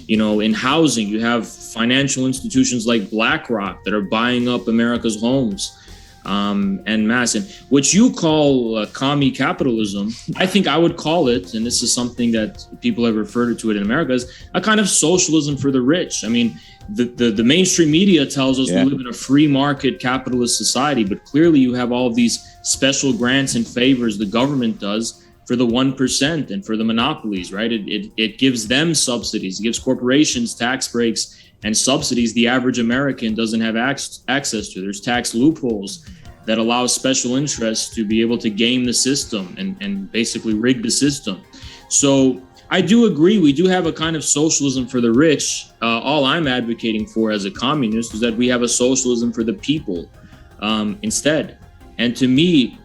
in housing. You have financial institutions like BlackRock that are buying up America's homes en masse. And what you call commie capitalism, I think I would call it, and this is something that people have referred to it in America, as a kind of socialism for the rich. I mean, the mainstream media tells us we live in a free market capitalist society, but clearly you have all of these special grants and favors the government does for the 1% and for the monopolies, right? It gives them subsidies, it gives corporations tax breaks and subsidies the average American doesn't have access to. There's tax loopholes that allow special interests to be able to game the system and basically rig the system. So I do agree, we do have a kind of socialism for the rich. All I'm advocating for as a communist is that we have a socialism for the people instead. And to me,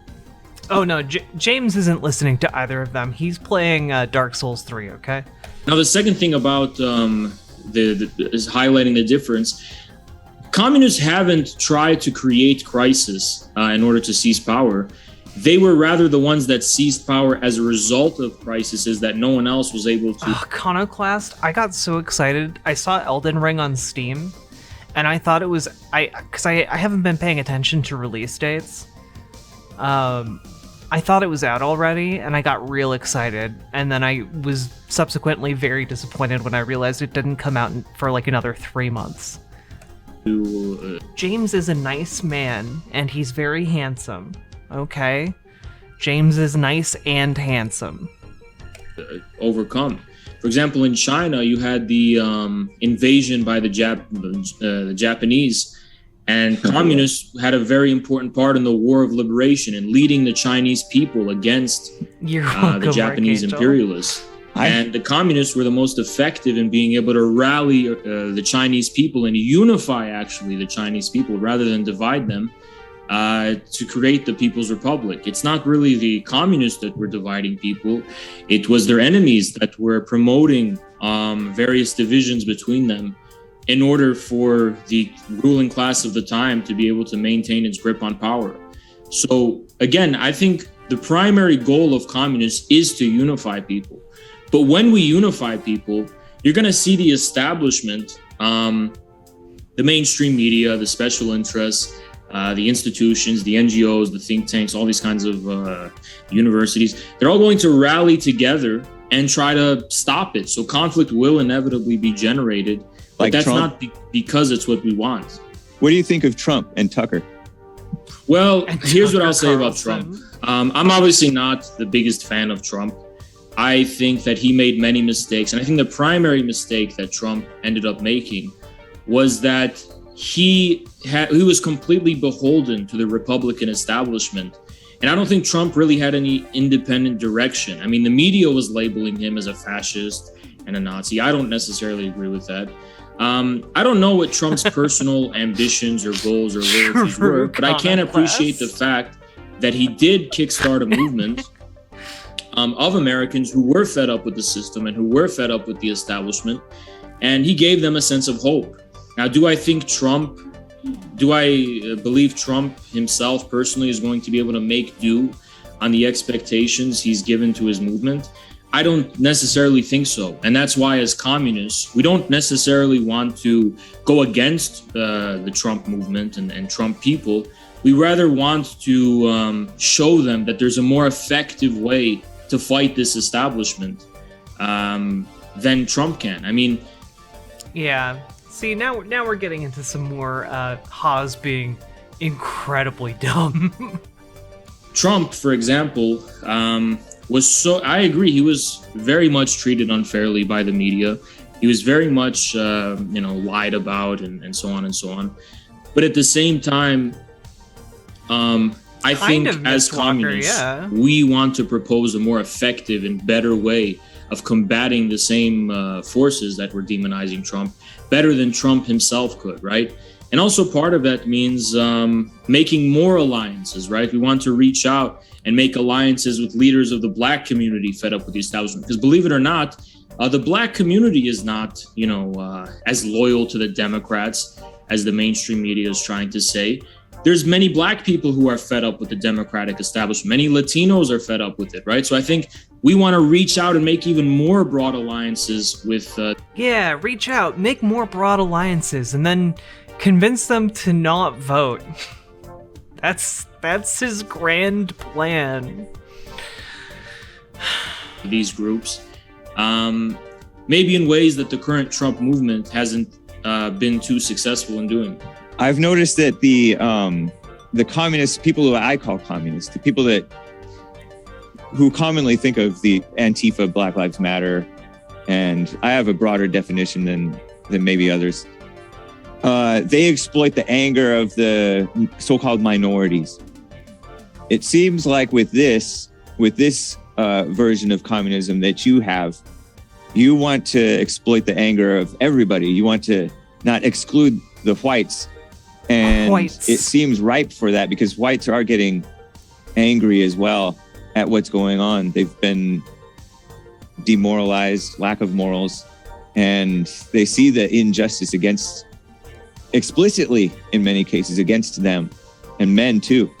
oh no, James isn't listening to either of them. He's playing Dark Souls 3, okay? now the second thing about is highlighting the difference. Communists haven't tried to create crisis in order to seize power. They were rather the ones that seized power as a result of crises that no one else was able to. Iconoclast, I got so excited. I saw Elden Ring on Steam, and I thought it was because I haven't been paying attention to release dates. I thought it was out already, and I got real excited, and then I was subsequently very disappointed when I realized it didn't come out for like another 3 months. James is a nice man, and he's very handsome. Okay? James is nice and handsome. Overcome. For example, in China, you had the invasion by the Japanese, and communists had a very important part in the War of Liberation and leading the Chinese people against the Japanese imperialists. And the communists were the most effective in being able to rally the Chinese people and unify actually the Chinese people rather than divide them to create the People's Republic. It's not really the communists that were dividing people. It was their enemies that were promoting various divisions between them in order for the ruling class of the time to be able to maintain its grip on power. So again, I think the primary goal of communists is to unify people. But when we unify people, you're going to see the establishment, the mainstream media, the special interests, the institutions, the NGOs, the think tanks, all these kinds of universities, they're all going to rally together and try to stop it. So conflict will inevitably be generated, but like that's Trump? not because it's what we want. What do you think of Trump and Tucker? Well, And here's what Tucker I'll say about Carlson. Trump. I'm obviously not the biggest fan of Trump. I think that he made many mistakes. And I think the primary mistake that Trump ended up making was that he was completely beholden to the Republican establishment. And I don't think Trump really had any independent direction. I mean, the media was labeling him as a fascist and a Nazi. I don't necessarily agree with that. I don't know what Trump's personal ambitions or goals or loyalties were, but I can appreciate the fact that he did kickstart a movement of Americans who were fed up with the system and who were fed up with the establishment, and he gave them a sense of hope. Now, do I believe Trump himself personally is going to be able to make do on the expectations he's given to his movement? I don't necessarily think so. And that's why as communists, we don't necessarily want to go against the Trump movement and Trump people. We rather want to show them that there's a more effective way to fight this establishment than Trump can. I mean, Yeah. See, now we're getting into some more Haas being incredibly dumb. Trump, for example, I agree, he was very much treated unfairly by the media. He was very much, lied about and so on and so on. But at the same time, I Kind think of as Mr. Walker, communists, yeah. we want to propose a more effective and better way of combating the same forces that were demonizing Trump better than Trump himself could, right? And also part of that means making more alliances, right? We want to reach out and make alliances with leaders of the Black community fed up with the establishment. Because believe it or not, the Black community is not, as loyal to the Democrats as the mainstream media is trying to say. There's many Black people who are fed up with the Democratic establishment. Many Latinos are fed up with it, right? So I think we want to reach out and make even more broad alliances with. Yeah, reach out, make more broad alliances, and then convince them to not vote. That's his grand plan. These groups, maybe in ways that the current Trump movement hasn't been too successful in doing. I've noticed that the communist people who I call communists, the people who commonly think of the Antifa, Black Lives Matter, and I have a broader definition than maybe others. They exploit the anger of the so-called minorities. It seems like with this version of communism that you have, you want to exploit the anger of everybody. You want to not exclude the whites. And Whites. It seems ripe for that because whites are getting angry as well at what's going on. They've been demoralized, lack of morals, and they see the injustice explicitly in many cases against them and men too.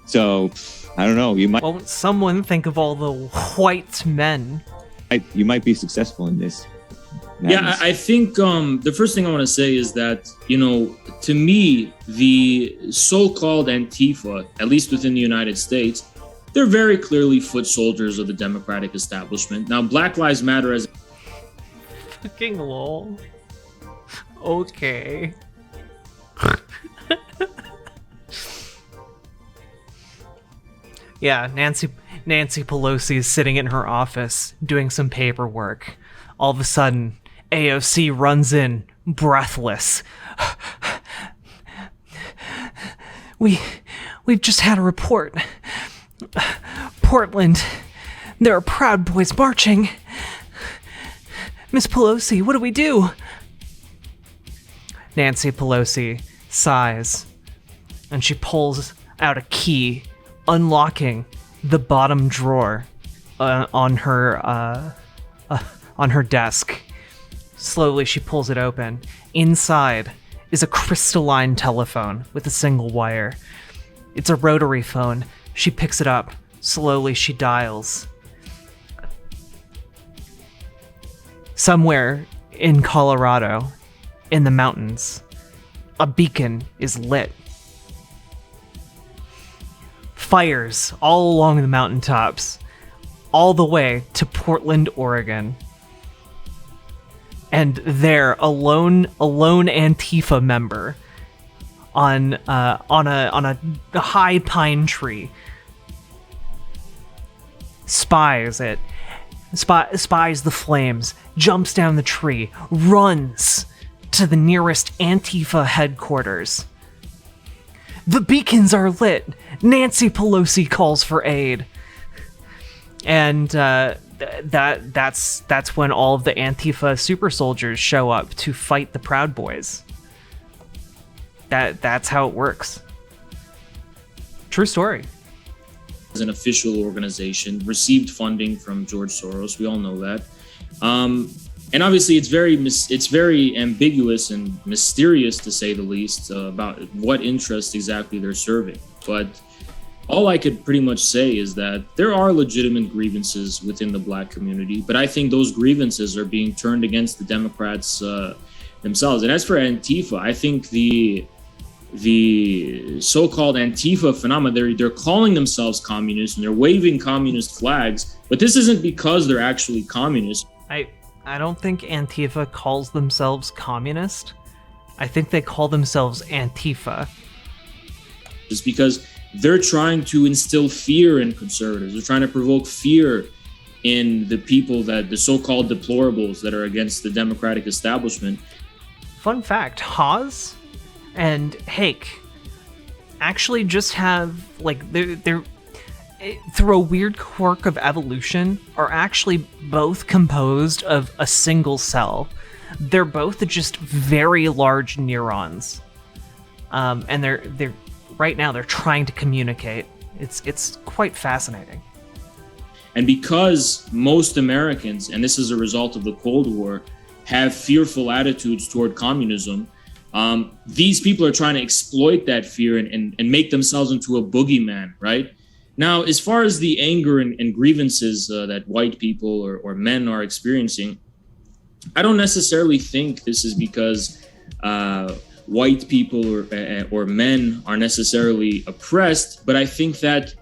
So I don't know, Won't someone think of all the white men? you might be successful in this. Yeah, I think the first thing I want to say is that, to me, the so-called Antifa, at least within the United States, they're very clearly foot soldiers of the Democratic establishment. Now, Black Lives Matter as Fucking lol. Okay. Yeah, Nancy Pelosi is sitting in her office doing some paperwork. All of a sudden, AOC runs in, breathless. We've just had a report. Portland, there are Proud Boys marching. Miss Pelosi, what do we do? Nancy Pelosi sighs, and she pulls out a key, unlocking the bottom drawer on her desk. Slowly, she pulls it open. Inside is a crystalline telephone with a single wire. It's a rotary phone. She picks it up. Slowly, she dials. Somewhere in Colorado, in the mountains, a beacon is lit. Fires all along the mountaintops, all the way to Portland, Oregon. And there, a lone Antifa member on a high pine tree spies the flames, jumps down the tree, runs to the nearest Antifa headquarters. The beacons are lit. Nancy Pelosi calls for aid. And that's when all of the Antifa super soldiers show up to fight the Proud Boys. That's how it works. True story. as an official organization, received funding from George Soros. We all know that. And obviously, it's very ambiguous and mysterious, to say the least, about what interest exactly they're serving. But all I could pretty much say is that there are legitimate grievances within the Black community, but I think those grievances are being turned against the Democrats themselves. And as for Antifa, I think the so-called Antifa phenomenon, they're calling themselves communists and they're waving communist flags, but this isn't because they're actually communists. I don't think Antifa calls themselves communist. I think they call themselves Antifa. It's because they're trying to instill fear in conservatives. They're trying to provoke fear in the people, that the so-called deplorables that are against the Democratic establishment. Fun fact, Hawes and Hake actually just have they're through a weird quirk of evolution are actually both composed of a single cell. They're both just very large neurons, and they're right now they're trying to communicate. It's quite fascinating. And because most Americans, and this is a result of the Cold War, have fearful attitudes toward communism, these people are trying to exploit that fear and make themselves into a boogeyman, right? Now, as far as the anger and grievances that white people or men are experiencing, I don't necessarily think this is because white people or men are necessarily oppressed, but I think that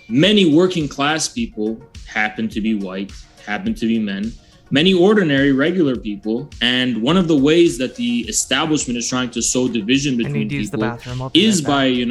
many working class people happen to be white, happen to be men, many ordinary, regular people. And one of the ways that the establishment is trying to sow division between people is by,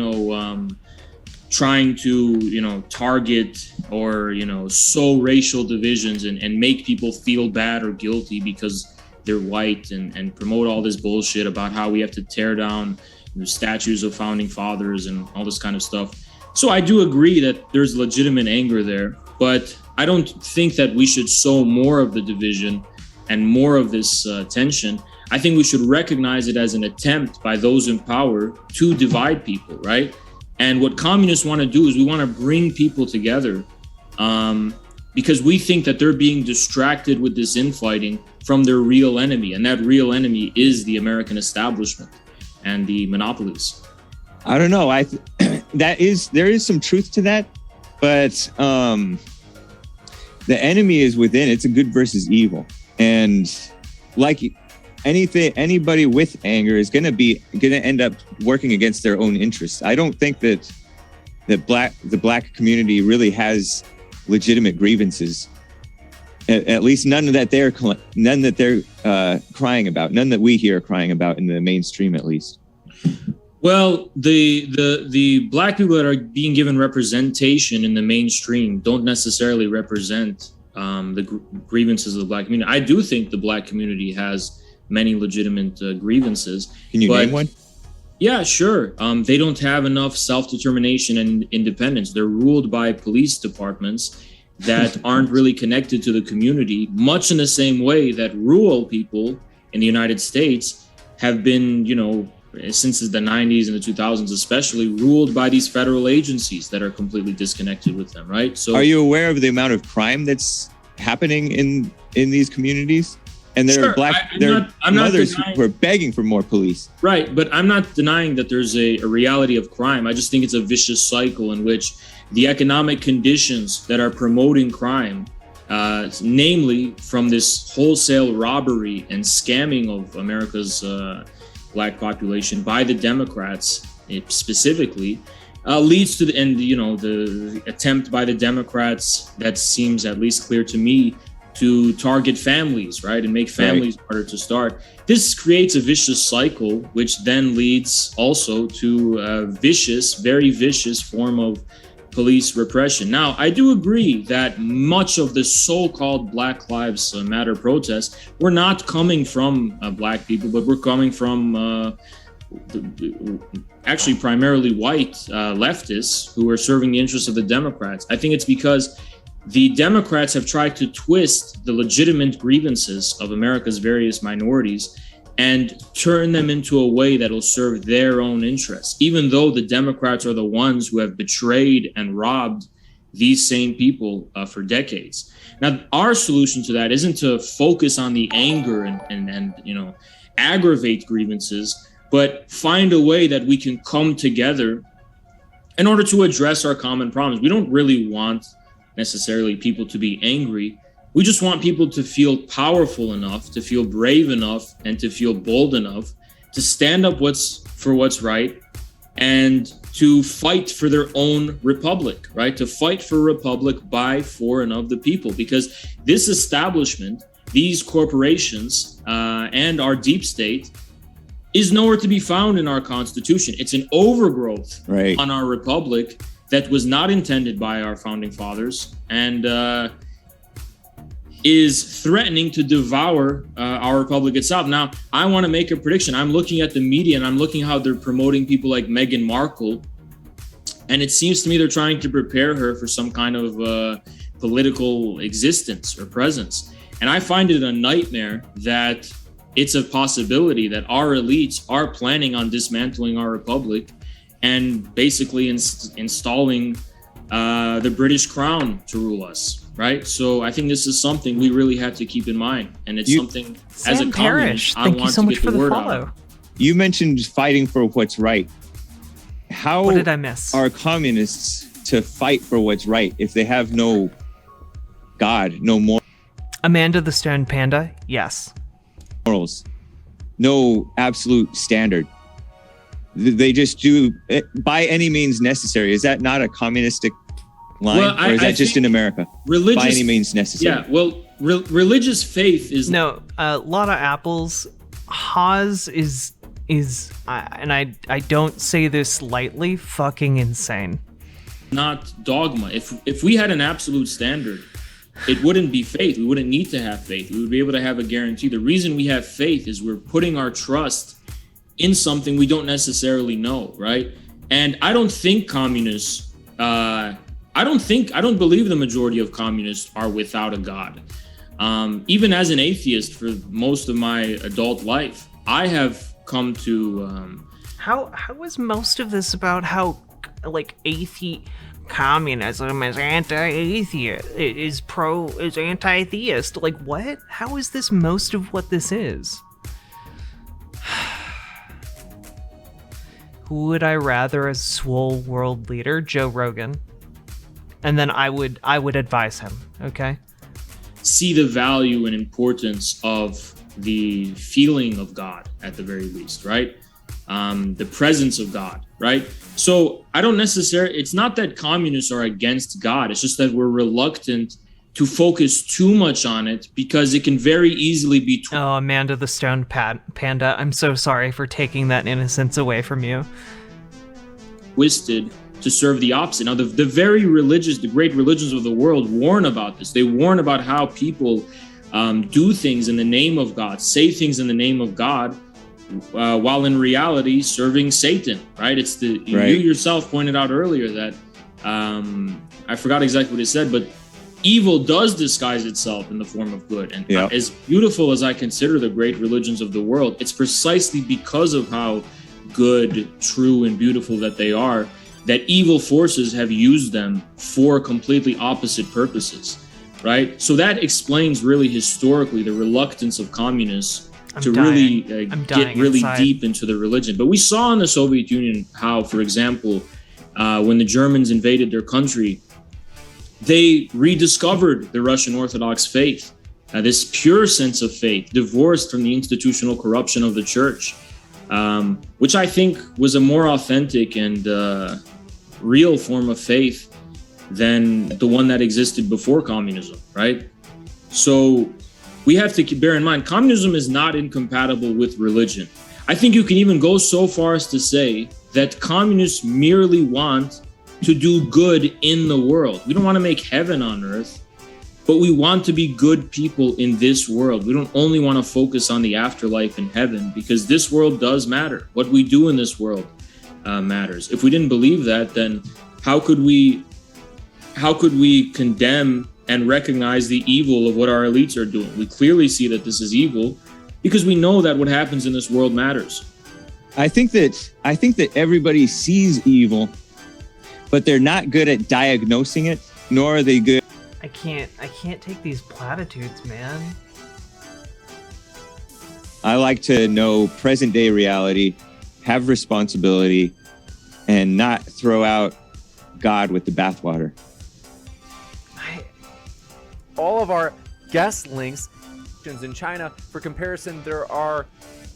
trying to, target or, sow racial divisions and make people feel bad or guilty because they're white and promote all this bullshit about how we have to tear down the statues of founding fathers and all this kind of stuff. So I do agree that there's legitimate anger there, but I don't think that we should sow more of the division and more of this tension. I think we should recognize it as an attempt by those in power to divide people, right? And what communists want to do is we want to bring people together because we think that they're being distracted with this infighting from their real enemy. And that real enemy is the American establishment and the monopolies. I don't know. There is some truth to that, but the enemy is within. It's a good versus evil, and like anybody with anger is gonna end up working against their own interests. I don't think that the black community really has legitimate grievances. At least none that they're crying about. None that we hear crying about in the mainstream, at least. Well, the black people that are being given representation in the mainstream don't necessarily represent the grievances of the black community. I do think the black community has many legitimate grievances. Can you name one? Yeah, sure. They don't have enough self-determination and independence. They're ruled by police departments that aren't really connected to the community, much in the same way that rural people in the United States have been, since the 90s and the 2000s especially, ruled by these federal agencies that are completely disconnected with them, right? So, are you aware of the amount of crime that's happening in these communities? And there are mothers who are begging for more police. Right, but I'm not denying that there's a reality of crime. I just think it's a vicious cycle in which the economic conditions that are promoting crime, namely from this wholesale robbery and scamming of America's black population by the Democrats specifically, leads to the attempt by the Democrats that seems at least clear to me to target families, right, and make families harder to start. This creates a vicious cycle, which then leads also to a very vicious form of police repression. Now, I do agree that much of the so-called Black Lives Matter protests were not coming from black people, but were coming from actually primarily white leftists who are serving the interests of the Democrats. I think it's because the Democrats have tried to twist the legitimate grievances of America's various minorities and turn them into a way that will serve their own interests, even though the Democrats are the ones who have betrayed and robbed these same people for decades. Now, our solution to that isn't to focus on the anger and aggravate grievances, but find a way that we can come together in order to address our common problems. We don't really want necessarily people to be angry. We just want people to feel powerful enough, to feel brave enough, and to feel bold enough to stand up for what's right and to fight for their own republic, right? To fight for a republic by, for, and of the people. Because this establishment, these corporations, and our deep state is nowhere to be found in our Constitution. It's an overgrowth on our republic that was not intended by our founding fathers. And is threatening to devour our republic itself. Now, I want to make a prediction. I'm looking at the media and I'm looking how they're promoting people like Meghan Markle. And it seems to me they're trying to prepare her for some kind of political existence or presence. And I find it a nightmare that it's a possibility that our elites are planning on dismantling our republic and basically installing the British crown to rule us, right? So I think this is something we really have to keep in mind. And it's something, as a Sam Parrish, communist, I thank you want so to much get for the the word follow. out. You mentioned fighting for what's right. How What did I miss? are communists to fight for what's right if they have no God, no Amanda the Stone Panda, yes. morals, no absolute standard? They just do it by any means necessary. Is that not a communistic line, Well, or is that I just think in America? religious, By any means necessary. Yeah, well, religious faith is No, a lot of apples. Haas is and I don't say this lightly, fucking insane. not dogma. If we had an absolute standard, it wouldn't be faith. We wouldn't need to have faith. We would be able to have a guarantee. The reason we have faith is we're putting our trust in something we don't necessarily know, right? And I don't think communists, I don't believe the majority of communists are without a God. Even as an atheist for most of my adult life, I have come to How is most of this about how like communism is anti-atheist is anti-theist? Like what? How is this most of what this is? Who would I rather as swole world leader? Joe Rogan. And then I would advise him, okay? see the value and importance of the feeling of God at the very least, right? The presence of God, right? So I don't necessarily, it's not that communists are against God. It's just that we're reluctant to focus too much on it because it can very easily be Oh, Amanda the Stone Panda, I'm so sorry for taking that innocence away from you. twisted to serve the opposite. Now, the very religious, the great religions of the world warn about this. They warn about how people do things in the name of God, say things in the name of God, while in reality serving Satan, right? It's the Right. You yourself pointed out earlier that I forgot exactly what it said, but evil does disguise itself in the form of good. And Yeah. as beautiful as I consider the great religions of the world, it's precisely because of how good, true, and beautiful that they are that evil forces have used them for completely opposite purposes, right? So that explains really historically the reluctance of communists to really get really deep into the religion. But we saw in the Soviet Union how, for example, when the Germans invaded their country, they rediscovered the Russian Orthodox faith, this pure sense of faith, divorced from the institutional corruption of the church, which I think was a more authentic and real form of faith than the one that existed before communism, right? So we have to bear in mind, communism is not incompatible with religion. I think you can even go so far as to say that communists merely want to do good in the world. We don't want to make heaven on earth, but we want to be good people in this world. We don't only want to focus on the afterlife in heaven, because this world does matter. What we do in this world matters. If we didn't believe that, then how could we condemn and recognize the evil of what our elites are doing? We clearly see that this is evil because we know that what happens in this world matters. I think that everybody sees evil, but they're not good at diagnosing it, nor are they good. I can't take these platitudes, man. I like to know present day reality, have responsibility, and not throw out God with the bathwater. All of our guest links in China. For comparison, there are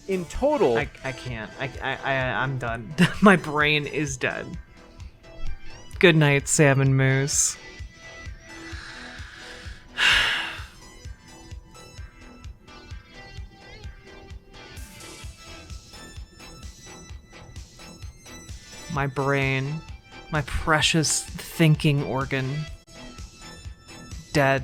in total. I can't. I'm done. My brain is dead. Good night, Salmon Moose. My brain, my precious thinking organ, dead.